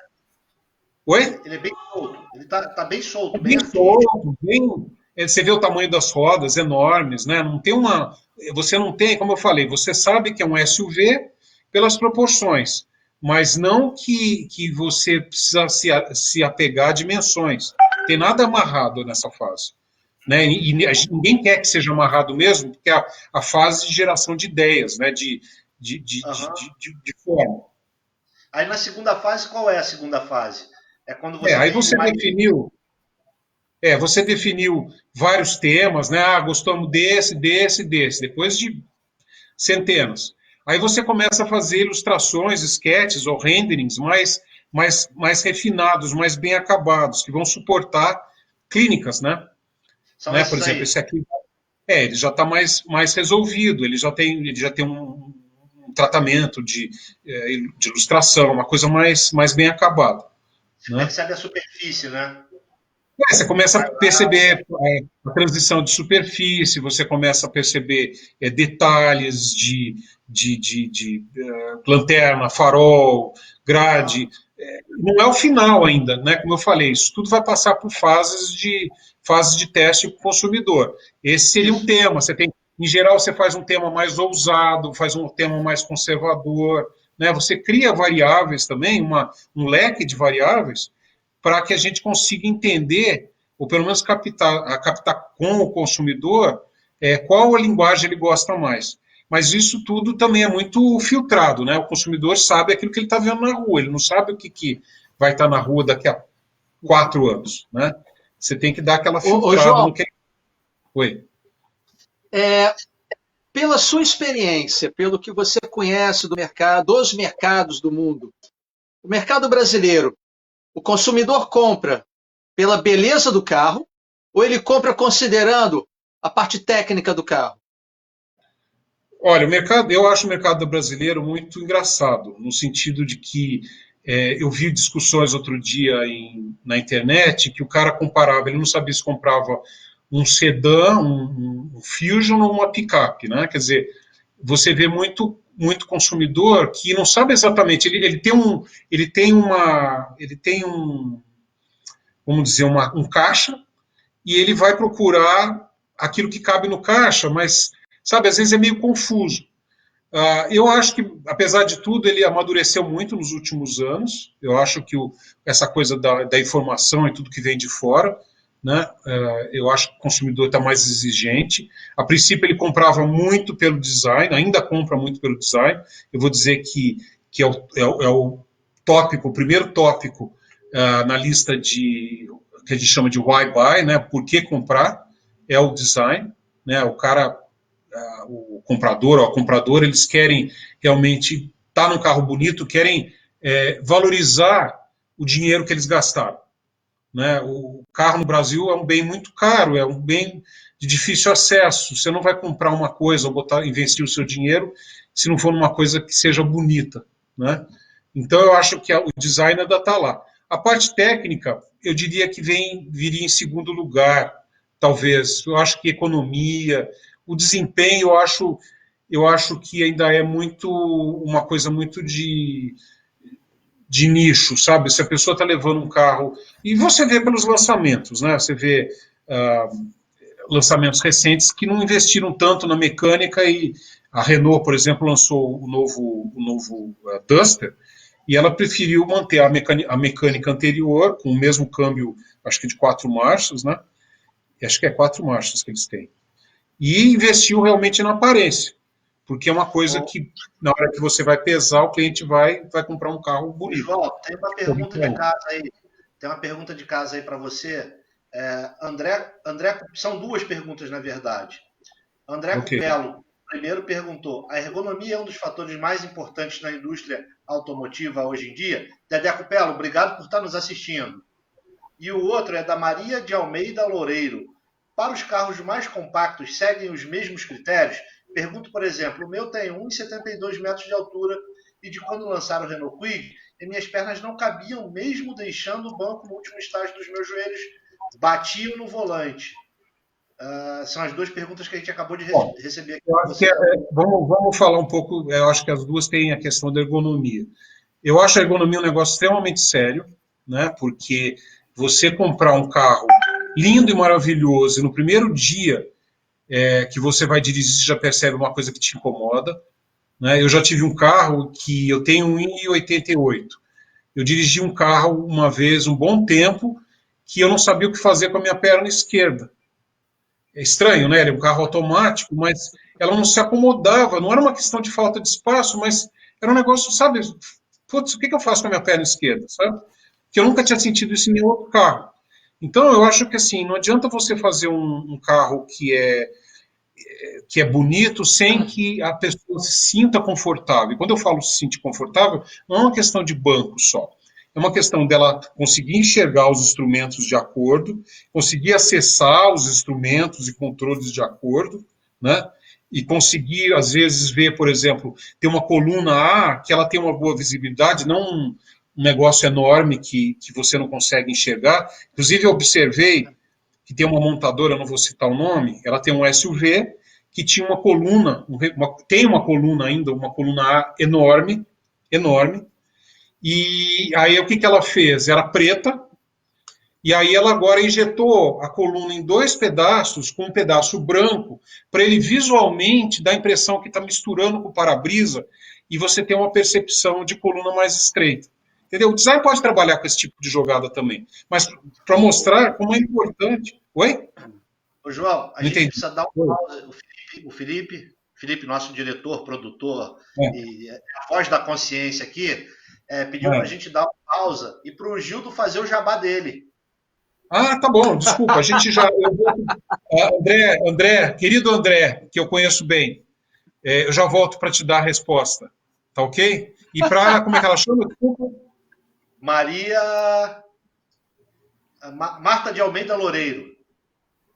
Oi? Ele é bem solto. Ele tá bem solto. Bem solto, você vê o tamanho das rodas, enormes, né? Você não tem, como eu falei, você sabe que é um SUV pelas proporções, mas não que você precisa se apegar a dimensões. Tem nada amarrado nessa fase. Né? E ninguém quer que seja amarrado mesmo, porque é a fase de geração de ideias, né? de forma. Aí na segunda fase, qual é a segunda fase? É quando você aí você definiu vários temas, né? Gostamos desse, depois de centenas. Aí você começa a fazer ilustrações, sketches ou renderings mais refinados, mais bem acabados, que vão suportar clínicas, né? Por exemplo, esse aqui, ele já está mais resolvido, ele já tem um tratamento de ilustração, uma coisa mais bem acabada. Você percebe a superfície, né? Você começa a perceber a transição de superfície, você começa a perceber detalhes de lanterna, farol, grade. Não é o final ainda, né? Como eu falei, isso tudo vai passar por fases de teste com o consumidor. Esse seria um tema. Em geral, você faz um tema mais ousado, faz um tema mais conservador, né? Você cria variáveis também, um leque de variáveis, para que a gente consiga entender, ou pelo menos captar com o consumidor, qual a linguagem ele gosta mais. mas isso tudo também é muito filtrado, né? O consumidor sabe aquilo que ele está vendo na rua, ele não sabe o que vai estar na rua daqui a 4 anos, né? Você tem que dar aquela filtrada João, no que... Oi. Pela sua experiência, pelo que você conhece do mercado, dos mercados do mundo, o mercado brasileiro, o consumidor compra pela beleza do carro ou ele compra considerando a parte técnica do carro? Olha, eu acho o mercado brasileiro muito engraçado, no sentido de que eu vi discussões outro dia na internet que o cara comparava, ele não sabia se comprava um sedã, um Fusion ou uma picape, né? Quer dizer, você vê muito consumidor que não sabe exatamente, ele tem vamos dizer, um caixa, e ele vai procurar aquilo que cabe no caixa, mas, sabe, às vezes é meio confuso. Eu acho que, apesar de tudo, ele amadureceu muito nos últimos anos. Eu acho que essa coisa da informação e tudo que vem de fora, né, eu acho que o consumidor está mais exigente. A princípio, ele comprava muito pelo design, ainda compra muito pelo design. Eu vou dizer que é o tópico, o primeiro tópico na lista que a gente chama de why buy, né, por que comprar, é o design, né, o cara... o comprador ou a compradora, eles querem realmente estar num carro bonito, querem valorizar o dinheiro que eles gastaram. Né? O carro no Brasil é um bem muito caro, é um bem de difícil acesso. Você não vai comprar uma coisa ou investir o seu dinheiro se não for numa coisa que seja bonita. Né? Então eu acho que o design ainda está lá. A parte técnica, eu diria que viria em segundo lugar, talvez. Eu acho que economia... O desempenho, eu acho que ainda é uma coisa muito de nicho, sabe? Se a pessoa está levando um carro... E você vê pelos lançamentos, né? Você vê lançamentos recentes que não investiram tanto na mecânica, e a Renault, por exemplo, lançou o novo Duster, e ela preferiu manter a mecânica anterior, com o mesmo câmbio, acho que de 4 marchas, né? Acho que é 4 marchas que eles têm. E investiu realmente na aparência, porque é uma coisa que, na hora que você vai pesar, o cliente vai comprar um carro bonito. João, tem uma pergunta de casa aí. Tem uma pergunta de casa aí para você. André, são 2 perguntas, na verdade. André Cupelo, primeiro, perguntou: a ergonomia é um dos fatores mais importantes na indústria automotiva hoje em dia? Dedé Cupelo, obrigado por estar nos assistindo. E o outro é da Maria de Almeida Loureiro. Para os carros mais compactos, seguem os mesmos critérios? Pergunto, por exemplo, o meu tem 1,72 metros de altura e de quando lançaram o Renault Kwid, minhas pernas não cabiam, mesmo deixando o banco no último estágio dos meus joelhos, batiam no volante. São as 2 perguntas que a gente acabou de receber aqui. Eu acho que vamos falar um pouco, eu acho que as 2 têm a questão da ergonomia. Eu acho a ergonomia um negócio extremamente sério, né, porque você comprar um carro lindo e maravilhoso, e no primeiro dia que você vai dirigir, você já percebe uma coisa que te incomoda. Né? Eu já tive um carro que eu tenho 1,88. Eu dirigi um carro uma vez, um bom tempo, que eu não sabia o que fazer com a minha perna esquerda. É estranho, né? Era um carro automático, mas ela não se acomodava. Não era uma questão de falta de espaço, mas era um negócio, sabe? Putz, o que eu faço com a minha perna esquerda, sabe? Que eu nunca tinha sentido isso em nenhum outro carro. Então, eu acho que assim, não adianta você fazer um carro que é bonito sem que a pessoa se sinta confortável. E quando eu falo se sentir confortável, não é uma questão de banco só. É uma questão dela conseguir enxergar os instrumentos de acordo, conseguir acessar os instrumentos e controles de acordo, né? E conseguir, às vezes, ver, por exemplo, ter uma coluna A que ela tem uma boa visibilidade, não um negócio enorme que você não consegue enxergar. Inclusive, eu observei que tem uma montadora, não vou citar o nome, ela tem um SUV que tinha uma coluna, tem uma coluna ainda, uma coluna A enorme, e aí o que ela fez? Era preta, e aí ela agora injetou a coluna em 2 pedaços, com um pedaço branco, para ele visualmente dar a impressão que está misturando com o para-brisa, e você tem uma percepção de coluna mais estreita. Entendeu? O design pode trabalhar com esse tipo de jogada também, mas para mostrar como é importante. Oi? Ô, João, a gente precisa dar um pause. O Felipe Felipe, nosso diretor, produtor, e a voz da consciência aqui, pediu para a gente dar uma pausa e para o Gildo fazer o jabá dele. Ah, tá bom, desculpa, a gente já... André, querido André, que eu conheço bem, eu já volto para te dar a resposta, tá ok? E para, como é que ela chama? Desculpa. Marta de Almeida Loureiro.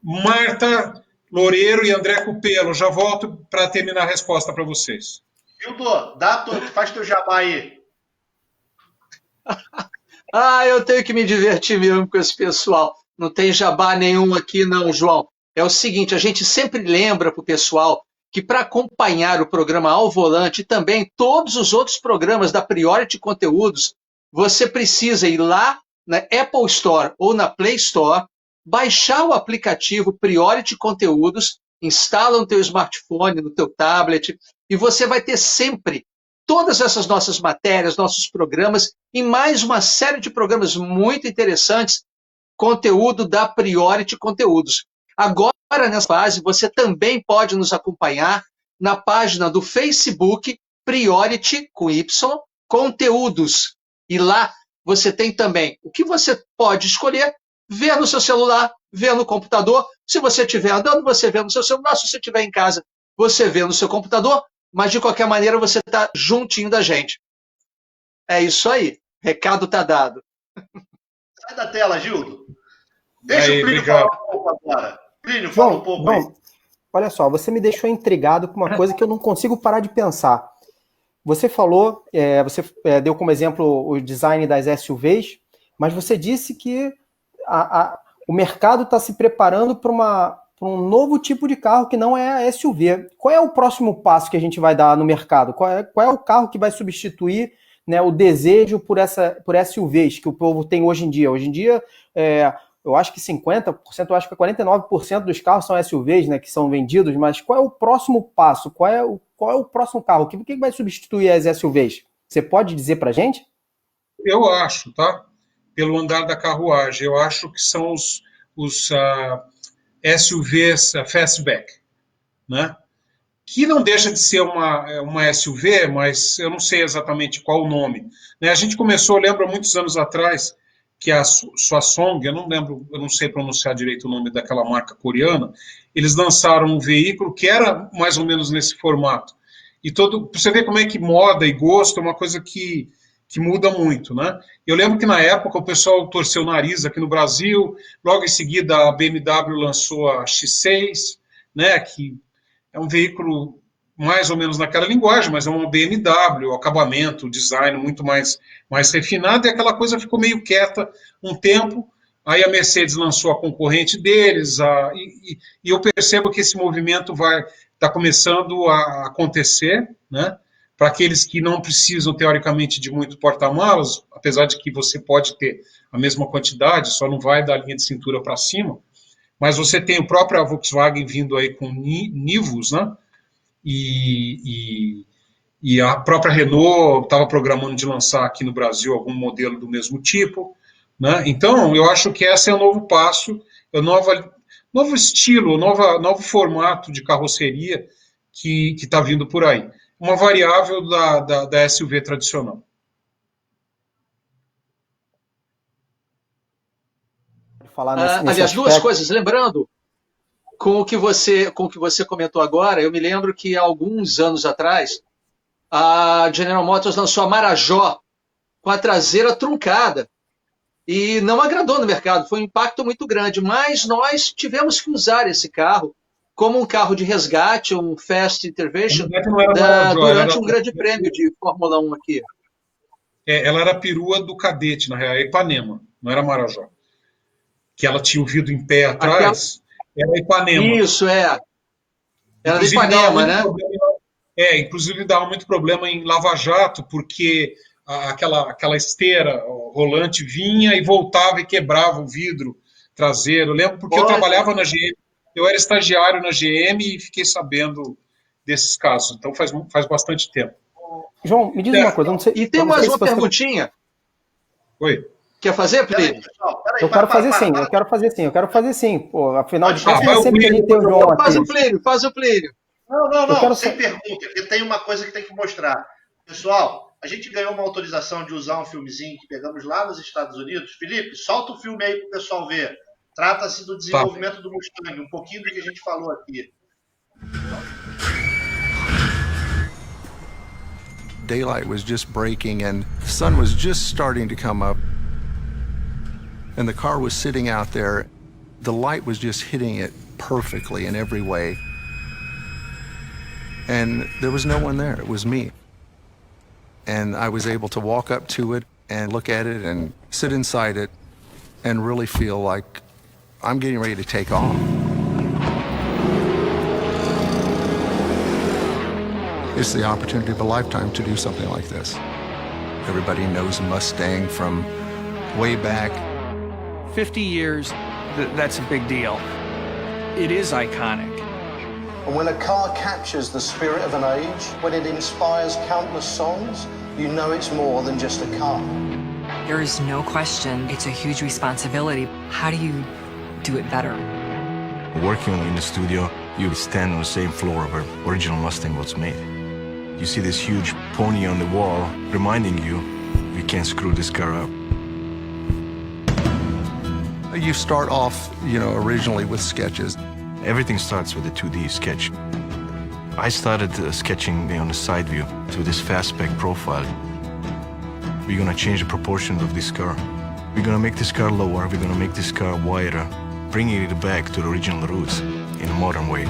Marta Loureiro e André Cupelo, já volto para terminar a resposta para vocês. Gildo, faz teu jabá aí. Eu tenho que me divertir mesmo com esse pessoal. Não tem jabá nenhum aqui, não, João. É o seguinte, a gente sempre lembra para o pessoal que para acompanhar o programa Ao Volante e também todos os outros programas da Priority Conteúdos, você precisa ir lá na Apple Store ou na Play Store, baixar o aplicativo Priority Conteúdos, instala no teu smartphone, no teu tablet, e você vai ter sempre todas essas nossas matérias, nossos programas e mais uma série de programas muito interessantes, conteúdo da Priority Conteúdos. Agora, nessa fase, você também pode nos acompanhar na página do Facebook Priority, com Y, Conteúdos. E lá você tem também o que você pode escolher, ver no seu celular, ver no computador. Se você estiver andando, você vê no seu celular. Se você estiver em casa, você vê no seu computador. Mas, de qualquer maneira, você está juntinho da gente. É isso aí. Recado está dado. Sai da tela, Gildo. Deixa o Plínio falar um pouco agora. Plínio, fala um pouco aí. Olha só, você me deixou intrigado com uma coisa que eu não consigo parar de pensar. Você falou, você deu como exemplo o design das SUVs, mas você disse que o mercado está se preparando para um novo tipo de carro que não é a SUV. Qual é o próximo passo que a gente vai dar no mercado? Qual é o carro que vai substituir, né, o desejo por SUVs que o povo tem hoje em dia? Hoje em dia, eu acho que 50%, eu acho que 49% dos carros são SUVs, né, que são vendidos, mas qual é o próximo passo? Qual é o próximo carro? O que vai substituir as SUVs? Você pode dizer para a gente? Eu acho, tá? Pelo andar da carruagem, eu acho que são os SUVs fastback, né? Que não deixa de ser uma SUV, mas eu não sei exatamente qual o nome. Né? A gente começou, lembra, muitos anos atrás, que a Swasong, eu não sei pronunciar direito o nome daquela marca coreana, eles lançaram um veículo que era mais ou menos nesse formato. E você vê como é que moda e gosto é uma coisa que muda muito, né? Eu lembro que na época o pessoal torceu o nariz aqui no Brasil, logo em seguida a BMW lançou a X6, né, que é um veículo mais ou menos naquela linguagem, mas é uma BMW, o acabamento, o design muito mais refinado, e aquela coisa ficou meio quieta um tempo. Aí a Mercedes lançou a concorrente deles, e eu percebo que esse movimento está começando a acontecer, né? Para aqueles que não precisam, teoricamente, de muito porta-malas, apesar de que você pode ter a mesma quantidade, só não vai da linha de cintura para cima, mas você tem o próprio Volkswagen vindo aí com Nivus, né? E a própria Renault estava programando de lançar aqui no Brasil algum modelo do mesmo tipo, né? Então, eu acho que esse é o novo passo, é o novo estilo, novo formato de carroceria que está vindo por aí. Uma variável da SUV tradicional. Aliás, duas coisas. Lembrando, com o que você comentou agora, eu me lembro que há alguns anos atrás, a General Motors lançou a Marajó com a traseira truncada. E não agradou no mercado, foi um impacto muito grande. Mas nós tivemos que usar esse carro como um carro de resgate, um fast intervention, durante um grande prêmio de Fórmula 1 aqui. Ela era a perua do Cadete, na real, Ipanema, não era Marajó. Que ela tinha o vidro em pé atrás, era Ipanema. Isso, Era de Ipanema, né? Inclusive dava muito problema em Lava Jato, porque aquela esteira rolante vinha e voltava e quebrava o vidro traseiro. Eu lembro porque eu trabalhava na GM, eu era estagiário na GM e fiquei sabendo desses casos. Então faz bastante tempo. João, me diz uma coisa. Não sei, e tem mais uma perguntinha. Oi. Quer fazer, Plínio? Eu quero fazer sim. Pô, afinal de contas, é sempre que a gente tem o João aqui. Faz o Plínio. Não, sem pergunta, porque tem uma coisa que tem que mostrar. Pessoal, a gente ganhou uma autorização de usar um filmezinho que pegamos lá nos Estados Unidos. Felipe, solta o filme aí pro pessoal ver. Trata-se do desenvolvimento do Mustang, um pouquinho do que a gente falou aqui. Daylight was just breaking and the sun was just starting to come up. And the car was sitting out there. The light was just hitting it perfectly in every way. And there was no one there. It was me. And I was able to walk up to it and look at it and sit inside it and really feel like I'm getting ready to take off. It's the opportunity of a lifetime to do something like this. Everybody knows Mustang from way back. 50 years, that's a big deal. It is iconic. And when a car captures the spirit of an age, when it inspires countless songs, you know it's more than just a car. There is no question it's a huge responsibility. How do you do it better? Working in the studio, you stand on the same floor where original Mustang was made. You see this huge pony on the wall reminding you can't screw this car up. You start off, originally with sketches. Everything starts with a 2D sketch. I started sketching on the side view to this fastback profile. We're gonna change the proportions of this car. We're gonna make this car lower, we're gonna make this car wider, bringing it back to the original roots in a modern way.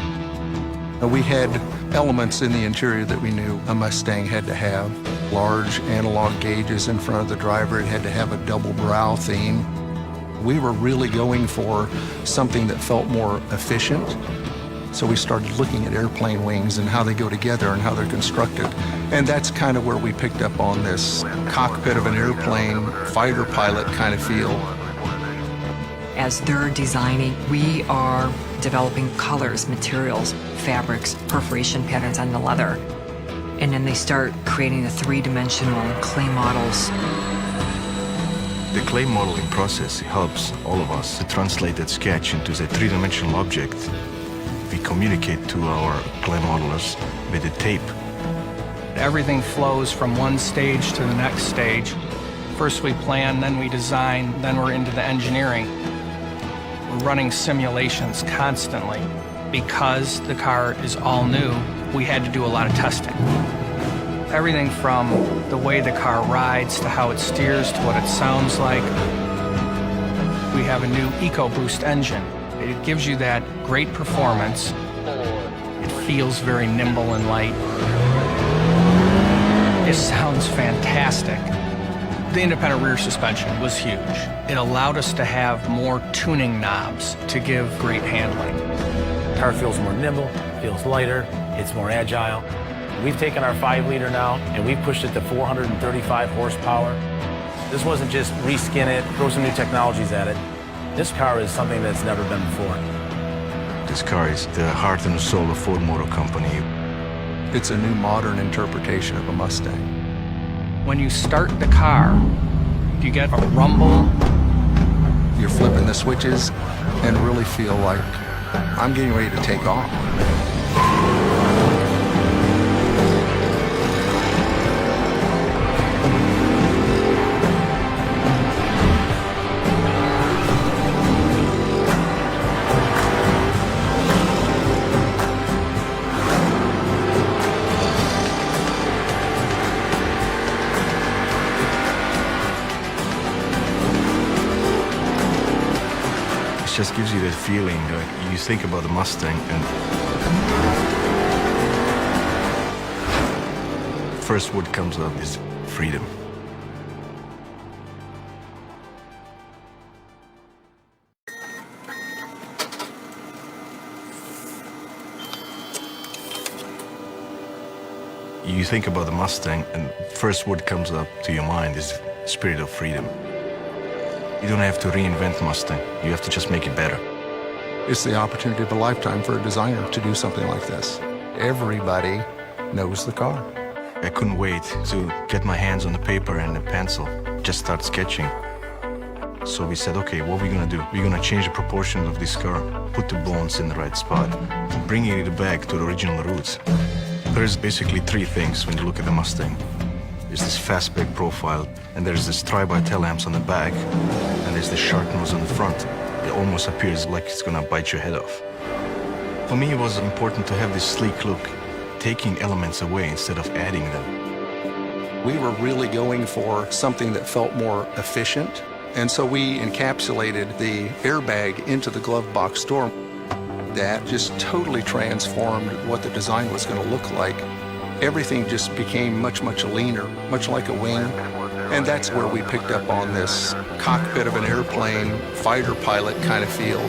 We had elements in the interior that we knew a Mustang had to have. Large analog gauges in front of the driver. It had to have a double brow theme. We were really going for something that felt more efficient. So we started looking at airplane wings and how they go together and how they're constructed. And that's kind of where we picked up on this cockpit of an airplane, fighter pilot kind of feel. As they're designing, we are developing colors, materials, fabrics, perforation patterns on the leather. And then they start creating the three-dimensional clay models. The clay modeling process helps all of us to translate that sketch into a three-dimensional object. We communicate to our clay modelers with the tape. Everything flows from one stage to the next stage. First we plan, then we design, then we're into the engineering. We're running simulations constantly. Because the car is all new, we had to do a lot of testing. Everything from the way the car rides to how it steers to what it sounds like. We have a new EcoBoost engine. It gives you that great performance. It feels very nimble and light. It sounds fantastic. The independent rear suspension was huge. It allowed us to have more tuning knobs to give great handling. The car feels more nimble, feels lighter, it's more agile. We've taken our 5-liter now and we've pushed it to 435 horsepower. This wasn't just reskin it, throw some new technologies at it. This car is something that's never been before. This car is the heart and soul of Ford Motor Company. It's a new modern interpretation of a Mustang. When you start the car, you get a rumble. You're flipping the switches and really feel like I'm getting ready to take off. It just gives you that feeling, like you think about the Mustang and first word comes up is freedom. You think about the Mustang and first word comes up to your mind is spirit of freedom. You don't have to reinvent Mustang. You have to just make it better. It's the opportunity of a lifetime for a designer to do something like this. Everybody knows the car. I couldn't wait to get my hands on the paper and the pencil, just start sketching. So we said, okay, what are we gonna do? We're gonna change the proportion of this car, put the bones in the right spot, bringing it back to the original roots. There's basically three things when you look at the Mustang. There's this fastback profile, and there's this tri-bar tail lamps on the back, and there's the shark nose on the front. It almost appears like it's gonna bite your head off. For me, it was important to have this sleek look, taking elements away instead of adding them. We were really going for something that felt more efficient, and so we encapsulated the airbag into the glove box door. That just totally transformed what the design was going to look like. Everything just became much, much leaner, much like a wing. And that's where we picked up on this cockpit of an airplane, fighter pilot kind of feel.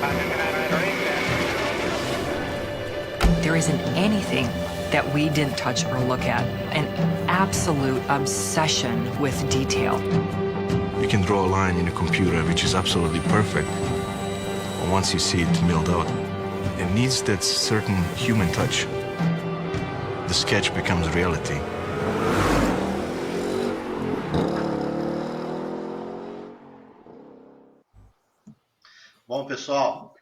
There isn't anything that we didn't touch or look at. An absolute obsession with detail. You can draw a line in a computer which is absolutely perfect, but once you see it milled out, it needs that certain human touch. The sketch becomes reality. Bom, pessoal,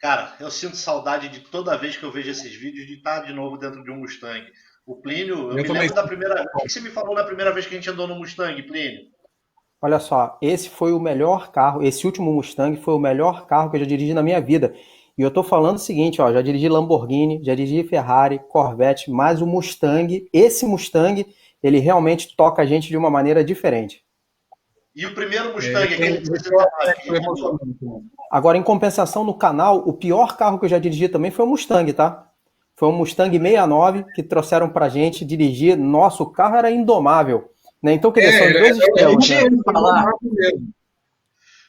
cara, eu sinto saudade de toda vez que eu vejo esses vídeos de estar de novo dentro de um Mustang. O Plínio, eu me lembro da primeira vez. O que você me falou na primeira vez que a gente andou no Mustang, Plínio? Olha só, esse foi o melhor carro, esse último Mustang foi o melhor carro que eu já dirigi na minha vida. E eu tô falando o seguinte, ó, já dirigi Lamborghini, já dirigi Ferrari, Corvette, mas o Mustang, esse Mustang, ele realmente toca a gente de uma maneira diferente. E o primeiro Mustang, aquele que você falou. Agora, em compensação, no canal, o pior carro que eu já dirigi também foi o Mustang, tá? Foi um Mustang 69 que trouxeram pra gente dirigir. Nossa, o carro era indomável. Né? Então, quer dizer, são dois extremos.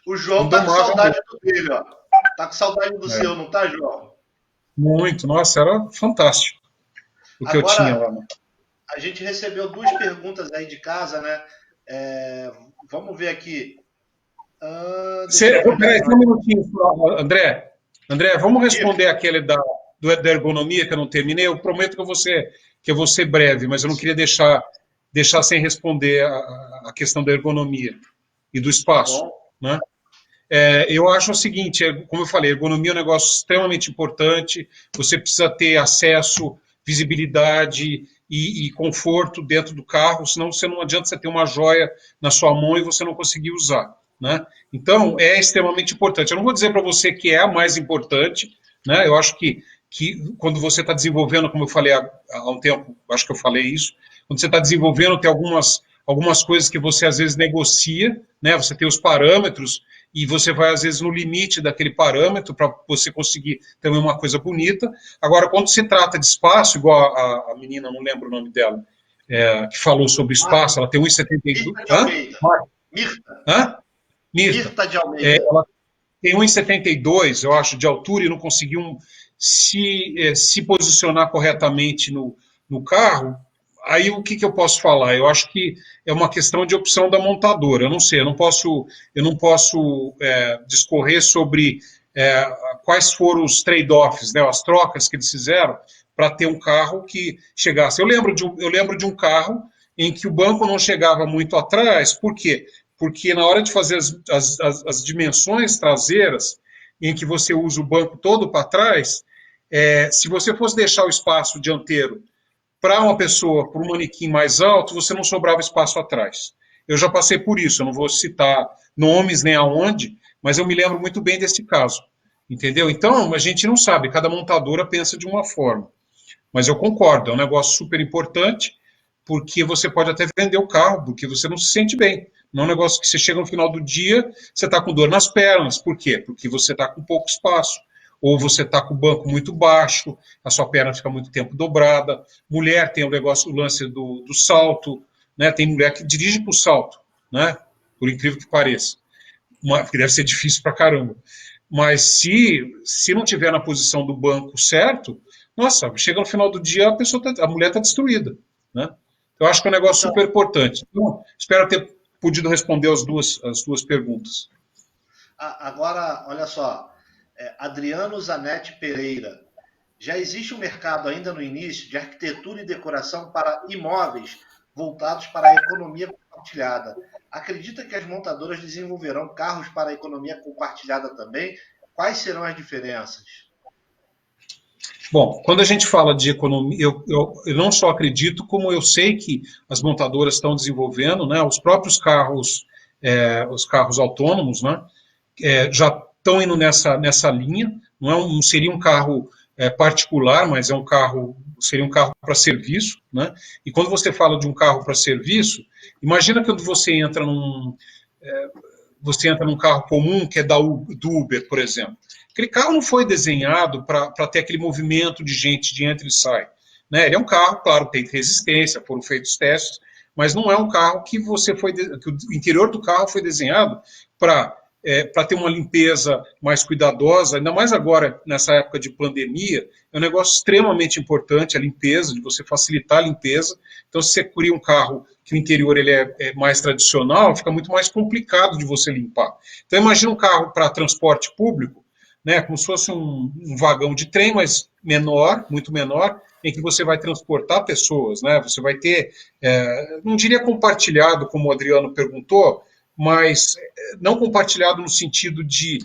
O João tá com saudade do dele, ó. Tá com saudade do seu, não tá, João? Muito, nossa, era fantástico o que agora, eu tinha lá. A gente recebeu duas perguntas aí de casa, né? Vamos ver aqui. Peraí, só um minutinho, André. André, vamos responder aquele da ergonomia que eu não terminei. Eu prometo que eu vou ser breve, mas eu não queria deixar sem responder a questão da ergonomia e do espaço, né? Eu acho o seguinte, como eu falei, ergonomia é um negócio extremamente importante, você precisa ter acesso, visibilidade e conforto dentro do carro, senão não adianta você ter uma joia na sua mão e você não conseguir usar, né? Então, é extremamente importante. Eu não vou dizer para você que é a mais importante, né? Eu acho que quando você está desenvolvendo, como eu falei há um tempo, acho que eu falei isso, quando você está desenvolvendo, tem algumas coisas que você às vezes negocia, né? Você tem os parâmetros e você vai às vezes no limite daquele parâmetro para você conseguir também uma coisa bonita. Agora, quando se trata de espaço, igual a menina, não lembro o nome dela, que falou sobre espaço, ela tem 1,72. Mirta de Almeida. Ela tem 1,72, eu acho, de altura e não conseguiu se posicionar corretamente no carro. Aí o que eu posso falar? Eu acho que é uma questão de opção da montadora. Eu não sei, eu não posso discorrer sobre quais foram os trade-offs, né, as trocas que eles fizeram para ter um carro que chegasse. Eu lembro de um carro em que o banco não chegava muito atrás. Por quê? Porque na hora de fazer as dimensões traseiras, em que você usa o banco todo para trás, se você fosse deixar o espaço dianteiro para uma pessoa, para um manequim mais alto, você não sobrava espaço atrás. Eu já passei por isso, eu não vou citar nomes nem aonde, mas eu me lembro muito bem desse caso, entendeu? Então, a gente não sabe, cada montadora pensa de uma forma. Mas eu concordo, é um negócio super importante, porque você pode até vender o carro, porque você não se sente bem. Não é um negócio que você chega no final do dia, você está com dor nas pernas. Por quê? Porque você está com pouco espaço. Ou você está com o banco muito baixo, a sua perna fica muito tempo dobrada. Mulher tem o lance do salto, né? Tem mulher que dirige para o salto, né? Por incrível que pareça. Porque deve ser difícil para caramba. Mas se não tiver na posição do banco certo, nossa, chega no final do dia, a mulher está destruída, né? Eu acho que é um negócio super importante. Então, espero ter podido responder as duas perguntas. Agora, olha só. Adriano Zanetti Pereira. Já existe um mercado ainda no início de arquitetura e decoração para imóveis voltados para a economia compartilhada. acredita que as montadoras desenvolverão carros para a economia compartilhada também? Quais serão as diferenças? Bom, quando a gente fala de economia, eu não só acredito, como eu sei que as montadoras estão desenvolvendo, né, os próprios carros, os carros autônomos, né, já estão indo nessa linha. Não seria um carro particular, mas seria um carro para serviço, né? E quando você fala de um carro para serviço, imagina quando você entra num carro comum que é do Uber, por exemplo. Aquele carro não foi desenhado para ter aquele movimento de gente de entra e sai, né? Ele é um carro, claro, tem resistência, foram feitos testes, mas não é um carro que que o interior do carro foi desenhado para ter uma limpeza mais cuidadosa, ainda mais agora, nessa época de pandemia, é um negócio extremamente importante, a limpeza, de você facilitar a limpeza. Então, se você cria um carro que o interior ele é mais tradicional, fica muito mais complicado de você limpar. Então, imagina um carro para transporte público, né, como se fosse um vagão de trem, mas menor, muito menor, em que você vai transportar pessoas, né? Você vai ter, não diria compartilhado, como o Adriano perguntou, mas não compartilhado no sentido de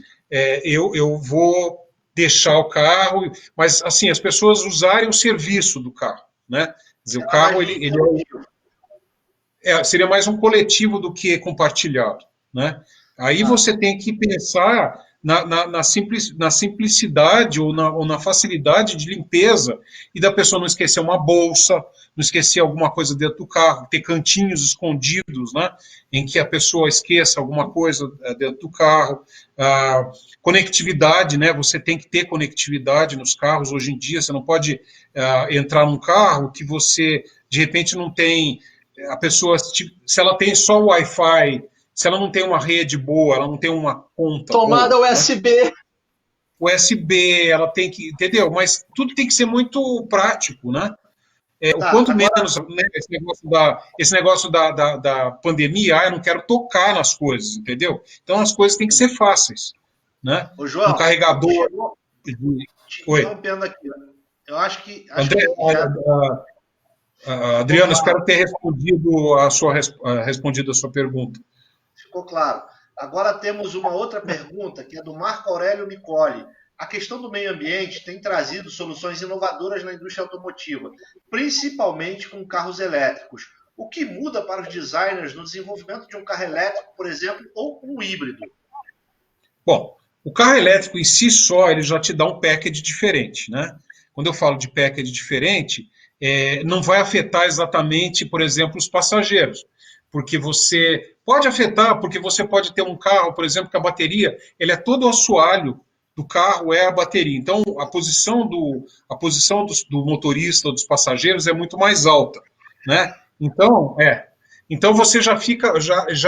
eu vou deixar o carro, mas assim, as pessoas usarem o serviço do carro, né? Quer dizer, o carro seria mais um coletivo do que compartilhado, né? Aí você tem que pensar na simplicidade ou na facilidade de limpeza e da pessoa não esquecer uma bolsa, não esquecer alguma coisa dentro do carro, ter cantinhos escondidos, né, em que a pessoa esqueça alguma coisa dentro do carro. Conectividade, né, você tem que ter conectividade nos carros. Hoje em dia você não pode entrar num carro que você, de repente, não tem, a pessoa, se ela tem só o Wi-Fi, se ela não tem uma rede boa, ela não tem uma conta tomada boa, USB. Né? USB, ela tem que, entendeu? Mas tudo tem que ser muito prático, né? O quanto menos, né, esse negócio da pandemia, eu não quero tocar nas coisas, entendeu? Então as coisas têm que ser fáceis, né? Ô, João, um carregador. Oi. Aqui, né? Eu acho que. André, Adriano, espero ter respondido a sua pergunta. Ficou claro. Agora temos uma outra pergunta, que é do Marco Aurélio Micoli. A questão do meio ambiente tem trazido soluções inovadoras na indústria automotiva, principalmente com carros elétricos. O que muda para os designers no desenvolvimento de um carro elétrico, por exemplo, ou um híbrido? Bom, o carro elétrico em si só, ele já te dá um package diferente, né? Quando eu falo de package diferente, não vai afetar exatamente, por exemplo, os passageiros. Porque você pode afetar, porque você pode ter um carro, por exemplo, que a bateria, ele é todo o assoalho do carro é a bateria. Então, a posição do motorista ou dos passageiros é muito mais alta, né? Então você já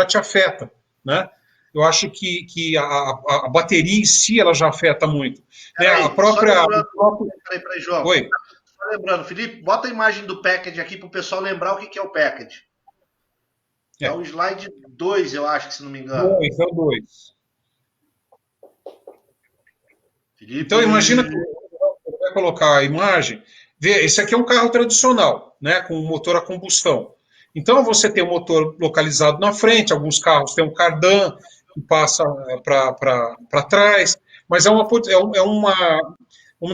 te afeta, né? Eu acho que a bateria em si, ela já afeta muito. Peraí, a própria... Peraí, João. Oi. Só lembrando, Felipe, bota a imagem do package aqui para o pessoal lembrar o que é o package. É o slide 2, eu acho, que se não me engano. É o 2. Então, imagina que você vai colocar a imagem. Esse aqui é um carro tradicional, né, com motor a combustão. Então, você tem o motor localizado na frente, alguns carros têm um cardan que passa para trás, mas vamos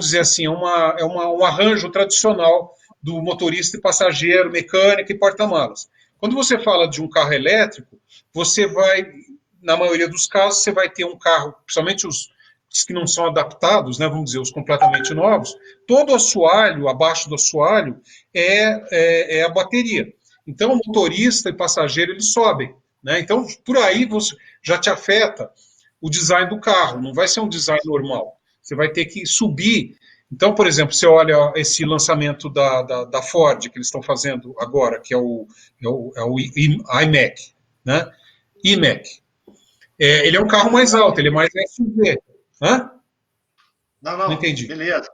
dizer assim, um arranjo tradicional do motorista e passageiro, mecânico e porta-malas. Quando você fala de um carro elétrico, você vai, na maioria dos casos, você vai ter um carro, principalmente os que não são adaptados, né, vamos dizer, os completamente novos, todo o assoalho, abaixo do assoalho, é a bateria. Então, o motorista e passageiro, eles sobem, né? Então, por aí já te afeta o design do carro, não vai ser um design normal. Você vai ter que subir. Então, por exemplo, você olha esse lançamento da Ford, que eles estão fazendo agora, que é o iMac, né? iMac. Ele é um carro mais alto, ele é mais SUV. Hã? Não entendi. Beleza.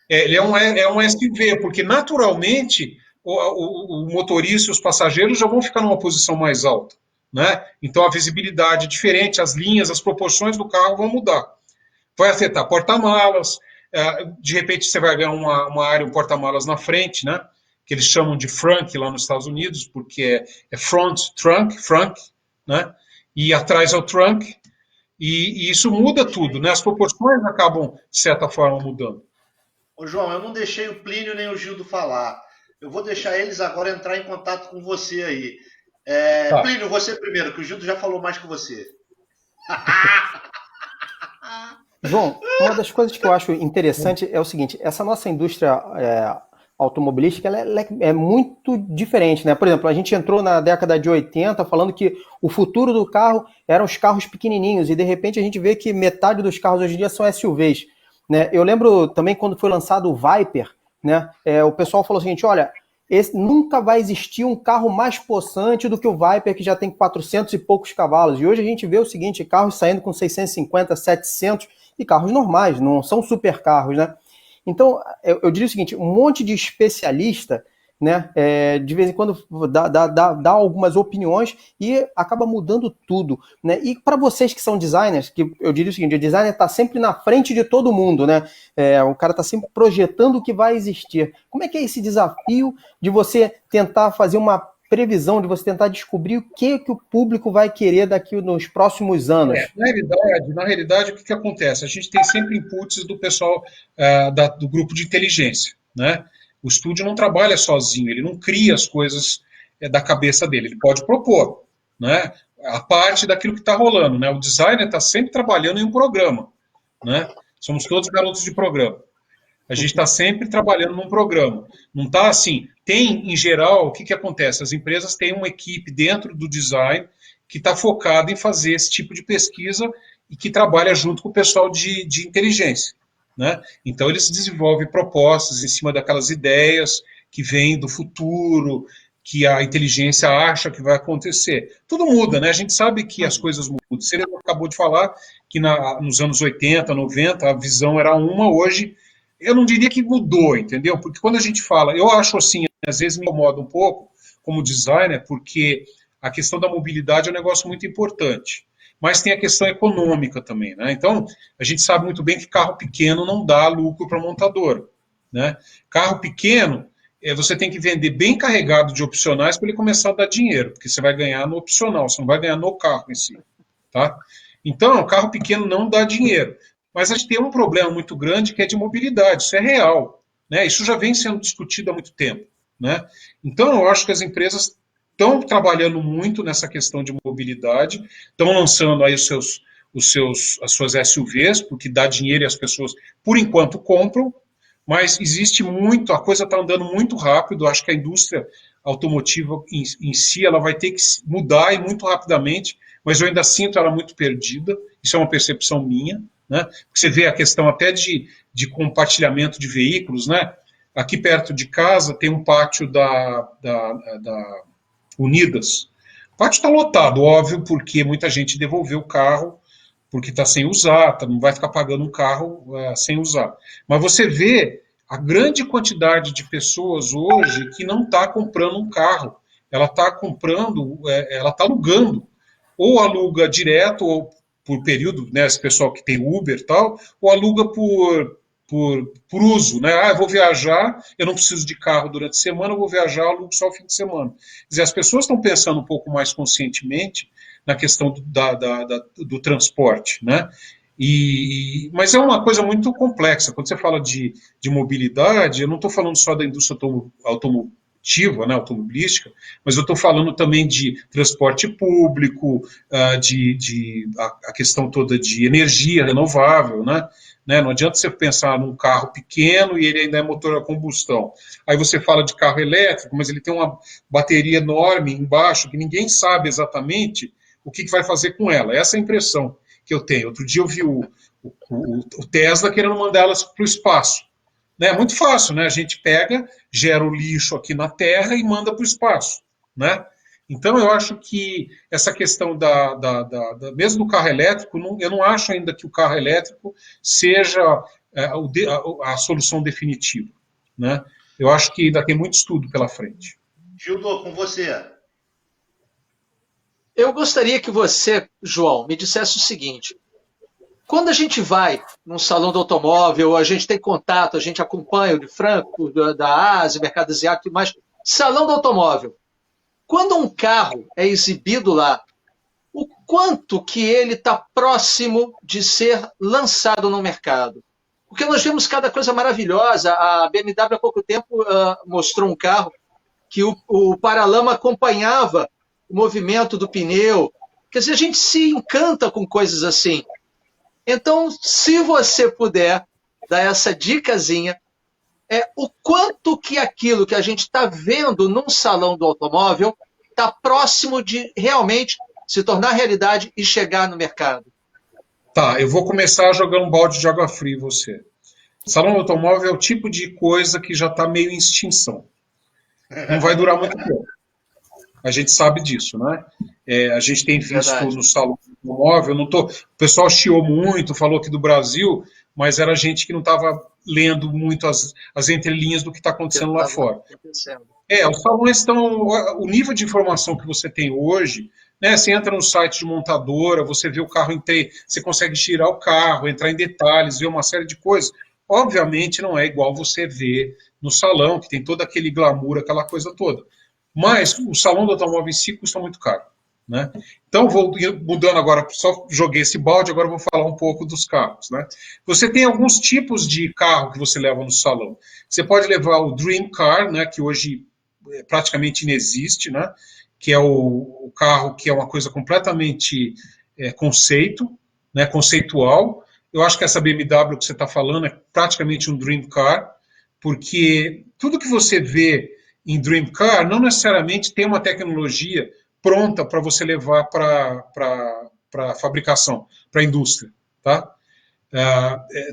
Ele é um SUV, porque naturalmente o motorista e os passageiros já vão ficar numa posição mais alta, né? Então a visibilidade é diferente, as linhas, as proporções do carro vão mudar. Vai afetar porta-malas, de repente você vai ganhar uma área, um porta-malas na frente, né? Que eles chamam de frunk lá nos Estados Unidos, porque é front trunk, né? E atrás é o trunk, e isso muda tudo, né? As proporções acabam, de certa forma, mudando. Ô, João, eu não deixei o Plínio nem o Gildo falar. Eu vou deixar eles agora entrar em contato com você aí. Tá. Plínio, você primeiro, que o Gildo já falou mais que você. João, uma das coisas que eu acho interessante é o seguinte, essa nossa indústria automobilística ela é muito diferente, né? Por exemplo, a gente entrou na década de 80 falando que o futuro do carro eram os carros pequenininhos e de repente a gente vê que metade dos carros hoje em dia são SUVs, né? Eu lembro também quando foi lançado o Viper, né? O pessoal falou o seguinte, olha, nunca vai existir um carro mais possante do que o Viper, que já tem 400 e poucos cavalos. E hoje a gente vê o seguinte, carros saindo com 650, 700 e carros normais, não são supercarros, né? Então, eu diria o seguinte, um monte de especialista, né, de vez em quando dá algumas opiniões e acaba mudando tudo, né? E para vocês que são designers, que eu diria o seguinte, o designer está sempre na frente de todo mundo, né? O cara está sempre projetando o que vai existir. Como é que é esse desafio de você tentar fazer uma previsão, de você tentar descobrir o que o público vai querer daqui nos próximos anos? Na realidade, o que acontece? A gente tem sempre inputs do pessoal do grupo de inteligência, né? O estúdio não trabalha sozinho, ele não cria as coisas da cabeça dele, ele pode propor, né? A parte daquilo que está rolando, né? O designer está sempre trabalhando em um programa, né? Somos todos garotos de programa. A gente está sempre trabalhando num programa. Não está assim. Tem, em geral, o que acontece? As empresas têm uma equipe dentro do design que está focada em fazer esse tipo de pesquisa e que trabalha junto com o pessoal de inteligência, né? Então, eles desenvolvem propostas em cima daquelas ideias que vêm do futuro, que a inteligência acha que vai acontecer. Tudo muda, né? A gente sabe que as coisas mudam. Você acabou de falar que nos anos 80, 90, a visão era uma, hoje eu não diria que mudou, entendeu? Porque quando a gente fala, eu acho assim, às vezes me incomoda um pouco como designer, porque a questão da mobilidade é um negócio muito importante. Mas tem a questão econômica também, né? Então, a gente sabe muito bem que carro pequeno não dá lucro para a montadora, né? Carro pequeno, você tem que vender bem carregado de opcionais para ele começar a dar dinheiro, porque você vai ganhar no opcional, você não vai ganhar no carro em si, tá? Então, carro pequeno não dá dinheiro. Mas a gente tem um problema muito grande que é de mobilidade, isso é real, né? Isso já vem sendo discutido há muito tempo, né? Então, eu acho que as empresas estão trabalhando muito nessa questão de mobilidade, estão lançando aí as suas SUVs, porque dá dinheiro e as pessoas, por enquanto, compram, mas existe muito, a coisa está andando muito rápido, acho que a indústria automotiva em si, ela vai ter que mudar e muito rapidamente, mas eu ainda sinto ela muito perdida, isso é uma percepção minha, né? Você vê a questão até de compartilhamento de veículos, né? Aqui perto de casa tem um pátio da Unidas. O pátio está lotado, óbvio, porque muita gente devolveu o carro porque está sem usar, não vai ficar pagando um carro sem usar. Mas você vê a grande quantidade de pessoas hoje que não está comprando um carro, ela está comprando, ela está alugando, ou aluga direto, ou por período, né, esse pessoal que tem Uber e tal, ou aluga por uso, né? Eu vou viajar, eu não preciso de carro durante a semana, eu vou viajar, eu alugo só o fim de semana. Quer dizer, as pessoas estão pensando um pouco mais conscientemente na questão do transporte, né? Mas é uma coisa muito complexa. Quando você fala de mobilidade, eu não estou falando só da indústria automotiva, né, automobilística, mas eu estou falando também de transporte público, a questão toda de energia renovável, né? Não adianta você pensar num carro pequeno e ele ainda é motor a combustão. Aí você fala de carro elétrico, mas ele tem uma bateria enorme embaixo que ninguém sabe exatamente o que vai fazer com ela. Essa é a impressão que eu tenho. Outro dia eu vi o Tesla querendo mandar elas para o espaço. É muito fácil, né? A gente pega, gera o lixo aqui na Terra e manda para o espaço, né? Então, eu acho que essa questão mesmo do carro elétrico, eu não acho ainda que o carro elétrico seja a solução definitiva, né? Eu acho que ainda tem muito estudo pela frente. Gildo, com você. Eu gostaria que você, João, me dissesse o seguinte. Quando a gente vai num salão do automóvel, a gente tem contato, a gente acompanha o de Frankfurt, da Ásia, mercado asiático e mais, salão do automóvel. Quando um carro é exibido lá, o quanto que ele está próximo de ser lançado no mercado. Porque nós vemos cada coisa maravilhosa. A BMW há pouco tempo mostrou um carro que o paralama acompanhava o movimento do pneu. Quer dizer, a gente se encanta com coisas assim. Então, se você puder dar essa dicasinha, o quanto que aquilo que a gente está vendo num salão do automóvel está próximo de realmente se tornar realidade e chegar no mercado. Tá, eu vou começar jogando um balde de água fria em você. Salão do automóvel é o tipo de coisa que já está meio em extinção. Não vai durar muito tempo. A gente sabe disso, né? A gente tem visto no salão do automóvel, o pessoal chiou muito, falou aqui do Brasil, mas era gente que não estava lendo muito as entrelinhas do que está acontecendo lá fora. Os salões estão... O nível de informação que você tem hoje, né, você entra no site de montadora, você vê o carro inteiro, você consegue girar o carro, entrar em detalhes, ver uma série de coisas. Obviamente não é igual você ver no salão, que tem todo aquele glamour, aquela coisa toda. Mas o salão do automóvel em si custa muito caro, né? Então, vou mudando agora, só joguei esse balde, agora vou falar um pouco dos carros, né? Você tem alguns tipos de carro que você leva no salão. Você pode levar o Dream Car, né, que hoje praticamente inexiste, né? Que é o carro que é uma coisa completamente conceitual. Eu acho que essa BMW que você está falando é praticamente um Dream Car, porque tudo que você vê em Dream Car não necessariamente tem uma tecnologia pronta para você levar para a fabricação, para a indústria. Tá?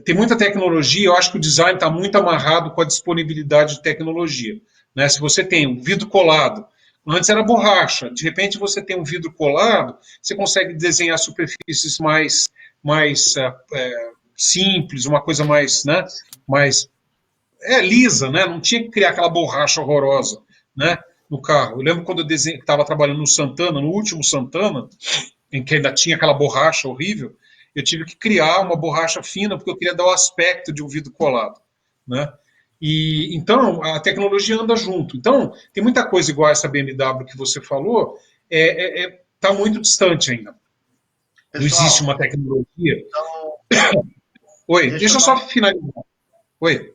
Tem muita tecnologia, eu acho que o design está muito amarrado com a disponibilidade de tecnologia. Né? Se você tem um vidro colado, antes era borracha, de repente você tem um vidro colado, você consegue desenhar superfícies mais simples, uma coisa mais lisa, né? Não tinha que criar aquela borracha horrorosa, né, no carro. Eu lembro quando eu estava trabalhando no Santana, no último Santana, em que ainda tinha aquela borracha horrível, eu tive que criar uma borracha fina porque eu queria dar o aspecto de um vidro colado, né? E então a tecnologia anda junto. Então tem muita coisa igual a essa BMW que você falou, está muito distante ainda. Pessoal, não existe uma tecnologia. Então... Oi, deixa eu só finalizar. Oi.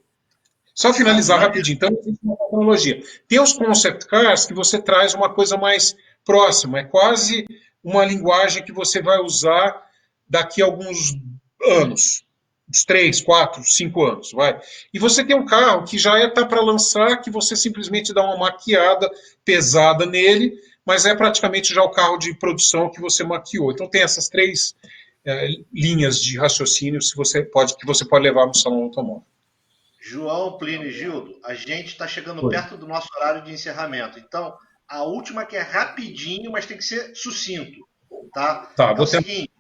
Só finalizar rapidinho. Então, existe uma tecnologia. Tem os concept cars que você traz uma coisa mais próxima. É quase uma linguagem que você vai usar daqui a alguns anos. Uns 3, 4, 5 anos. Vai. E você tem um carro que já está para lançar, que você simplesmente dá uma maquiada pesada nele, mas é praticamente já o carro de produção que você maquiou. Então tem essas 3 linhas de raciocínio que você pode levar no salão automóvel. João, Plínio e Gildo, a gente está chegando perto do nosso horário de encerramento. Então, a última que é rapidinho, mas tem que ser sucinto. Tá? É o seguinte,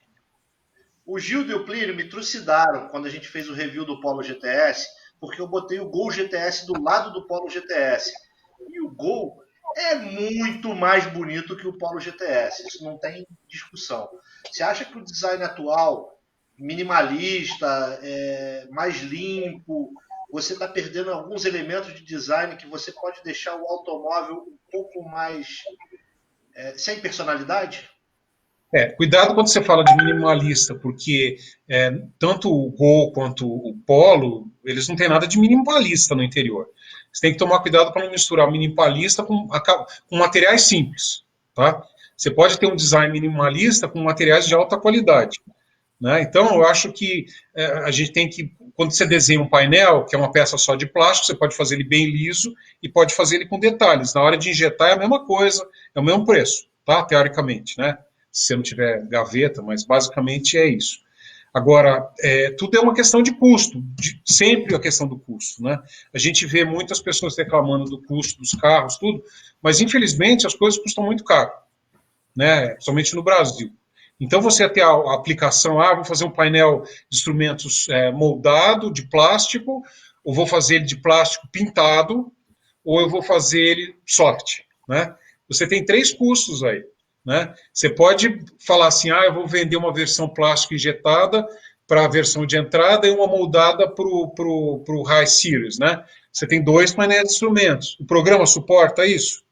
o Gildo e o Plínio me trucidaram quando a gente fez o review do Polo GTS, porque eu botei o Gol GTS do lado do Polo GTS. E o Gol é muito mais bonito que o Polo GTS, isso não tem discussão. Você acha que o design atual, minimalista, mais limpo, você está perdendo alguns elementos de design que você pode deixar o automóvel um pouco mais sem personalidade? Cuidado quando você fala de minimalista, porque tanto o Gol quanto o Polo, eles não têm nada de minimalista no interior. Você tem que tomar cuidado para não misturar minimalista com materiais simples. Tá? Você pode ter um design minimalista com materiais de alta qualidade. Né? Então, eu acho que a gente tem que, quando você desenha um painel, que é uma peça só de plástico, você pode fazer ele bem liso e pode fazer ele com detalhes. Na hora de injetar é a mesma coisa, é o mesmo preço, tá? Teoricamente, né? Se você não tiver gaveta, mas basicamente é isso. Agora, tudo é uma questão de custo, sempre a questão do custo, né? A gente vê muitas pessoas reclamando do custo dos carros, tudo, mas infelizmente as coisas custam muito caro, né? Principalmente no Brasil. Então você tem a aplicação, vou fazer um painel de instrumentos moldado, de plástico, ou vou fazer ele de plástico pintado, ou eu vou fazer ele soft, né? Você tem 3 custos aí. Né? Você pode falar assim, eu vou vender uma versão plástica injetada para a versão de entrada e uma moldada para o High Series. Né? Você tem 2 painéis de instrumentos. O programa suporta isso?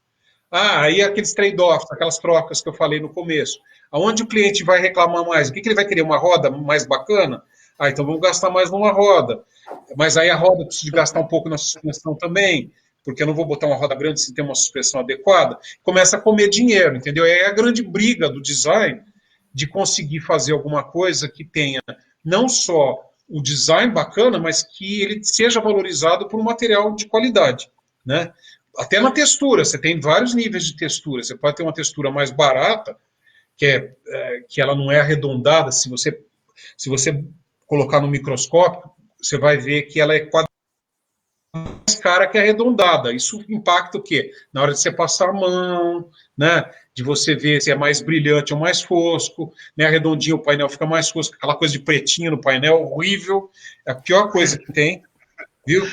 Aí aqueles trade-offs, aquelas trocas que eu falei no começo. Aonde o cliente vai reclamar mais? O que ele vai querer? Uma roda mais bacana? Ah, então vamos gastar mais numa roda. Mas aí a roda precisa gastar um pouco na suspensão também, porque eu não vou botar uma roda grande se tem uma suspensão adequada. Começa a comer dinheiro, entendeu? É a grande briga do design de conseguir fazer alguma coisa que tenha não só o design bacana, mas que ele seja valorizado por um material de qualidade, né? Até na textura, você tem vários níveis de textura. Você pode ter uma textura mais barata, que ela não é arredondada. Se você colocar no microscópio, você vai ver que ela é mais cara que arredondada. Isso impacta o quê? Na hora de você passar a mão, né? De você ver se é mais brilhante ou mais fosco, né? Redondinho o painel fica mais fosco, aquela coisa de pretinho no painel, horrível, é a pior coisa que tem, viu?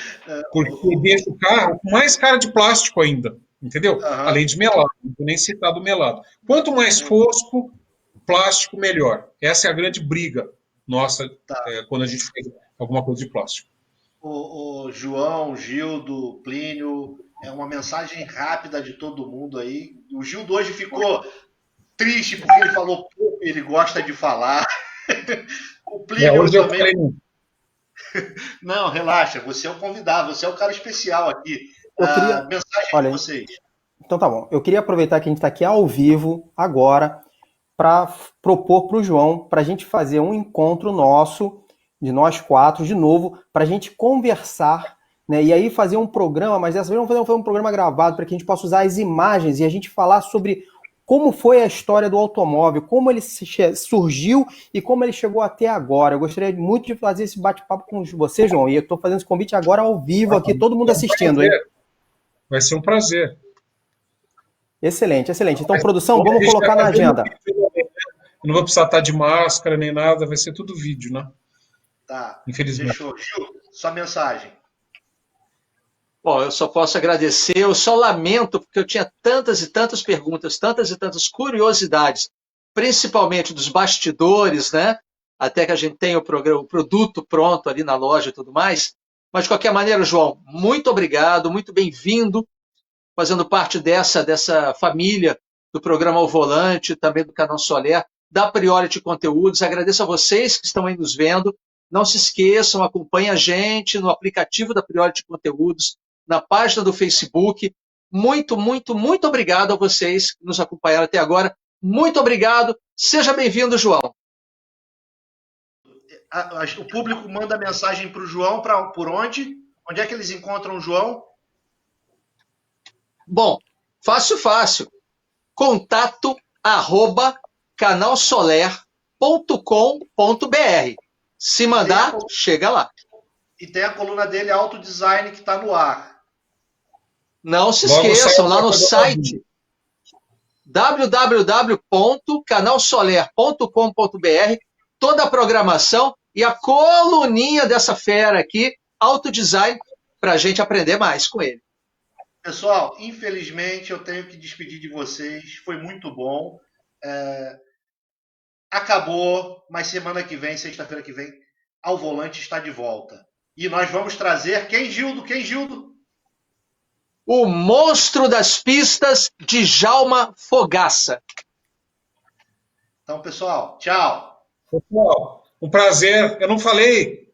Porque deixa o carro com mais cara de plástico ainda, entendeu? Além de melado, não vou nem citar do melado. Quanto mais fosco, plástico, melhor. Essa é a grande briga nossa quando a gente faz alguma coisa de plástico. O João, Gildo, Plínio, é uma mensagem rápida de todo mundo aí. O Gildo hoje ficou triste porque ele falou pouco, ele gosta de falar. O Plínio também. Não, relaxa, você é o convidado, você é o cara especial aqui. Mensagem de vocês. Então tá bom. Eu queria aproveitar que a gente está aqui ao vivo agora para propor para o João para a gente fazer um encontro nosso, de nós quatro, de novo, para a gente conversar, né? E aí fazer um programa, mas dessa vez vamos fazer um programa gravado para que a gente possa usar as imagens e a gente falar sobre como foi a história do automóvel, como ele surgiu e como ele chegou até agora. Eu gostaria muito de fazer esse bate-papo com você, João, e eu estou fazendo esse convite agora ao vivo aqui, todo mundo assistindo, hein? Vai ser um prazer. Excelente, excelente. Então, produção, vamos colocar na agenda. Eu não vou precisar estar de máscara nem nada, vai ser tudo vídeo, né? Tá. Infelizmente. Fechou. Gil, sua mensagem. Bom, eu só posso agradecer, eu só lamento porque eu tinha tantas e tantas perguntas, tantas e tantas curiosidades, principalmente dos bastidores, né? Até que a gente tenha o produto pronto ali na loja e tudo mais. Mas, de qualquer maneira, João, muito obrigado, muito bem-vindo, fazendo parte dessa família do programa Ao Volante, também do Canal Soler, da Priority Conteúdos. Agradeço a vocês que estão aí nos vendo. Não se esqueçam, acompanhem a gente no aplicativo da Priority Conteúdos, na página do Facebook. Muito, muito, muito obrigado a vocês que nos acompanharam até agora. Muito obrigado. Seja bem-vindo, João. O público manda mensagem para o João, por onde? Onde é que eles encontram o João? Bom, fácil. contato@canalsoler.com.br. Se mandar, chega lá. E tem a coluna dele, Autodesign, que está no ar. Não se esqueçam, lá no site www.canalsoler.com.br, toda a programação e a coluninha dessa fera aqui, Autodesign, para a gente aprender mais com ele. Pessoal, infelizmente eu tenho que despedir de vocês. Foi muito bom. Acabou, mas semana que vem, sexta-feira que vem, Ao Volante está de volta. E nós vamos trazer quem, Gildo? O monstro das pistas, Djalma Fogaça. Então, pessoal, tchau. Pessoal, um prazer. Eu não falei.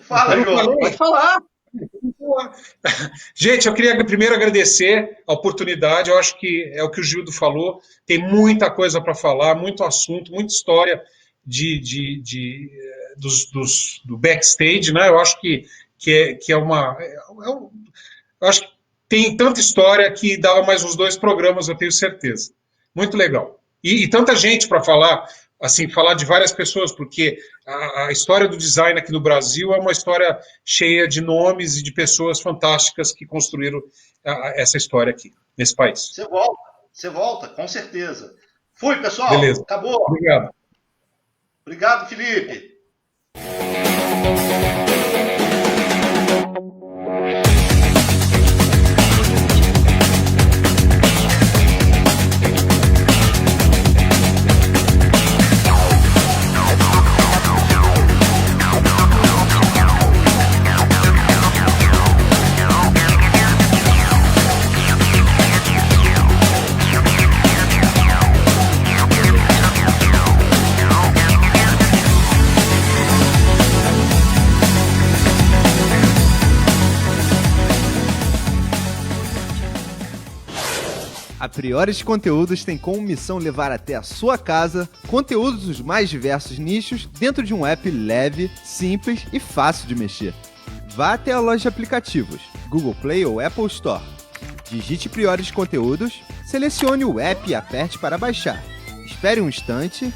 Fala, João. Pode falar. Gente, eu queria primeiro agradecer a oportunidade. Eu acho que é o que o Gildo falou. Tem muita coisa para falar, muito assunto, muita história do backstage, né? Eu acho que é uma... eu acho que tem tanta história que dava mais uns 2 programas, eu tenho certeza. Muito legal. E tanta gente para falar, assim, falar de várias pessoas, porque a história do design aqui no Brasil é uma história cheia de nomes e de pessoas fantásticas que construíram essa história aqui, nesse país. Você volta, com certeza. Fui, pessoal. Beleza. Acabou. Obrigado. Obrigado, Felipe. A Priority Conteúdos tem como missão levar até a sua casa conteúdos dos mais diversos nichos dentro de um app leve, simples e fácil de mexer. Vá até a loja de aplicativos, Google Play ou Apple Store. Digite Priority Conteúdos, selecione o app e aperte para baixar. Espere um instante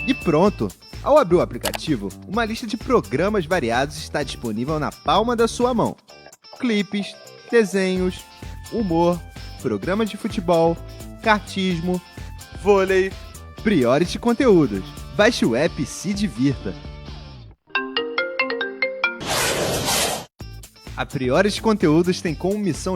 e pronto! Ao abrir o aplicativo, uma lista de programas variados está disponível na palma da sua mão. Clipes, desenhos, humor, programas de futebol, kartismo, vôlei, Priority Conteúdos. Baixe o app e se divirta. A Priority Conteúdos tem como missão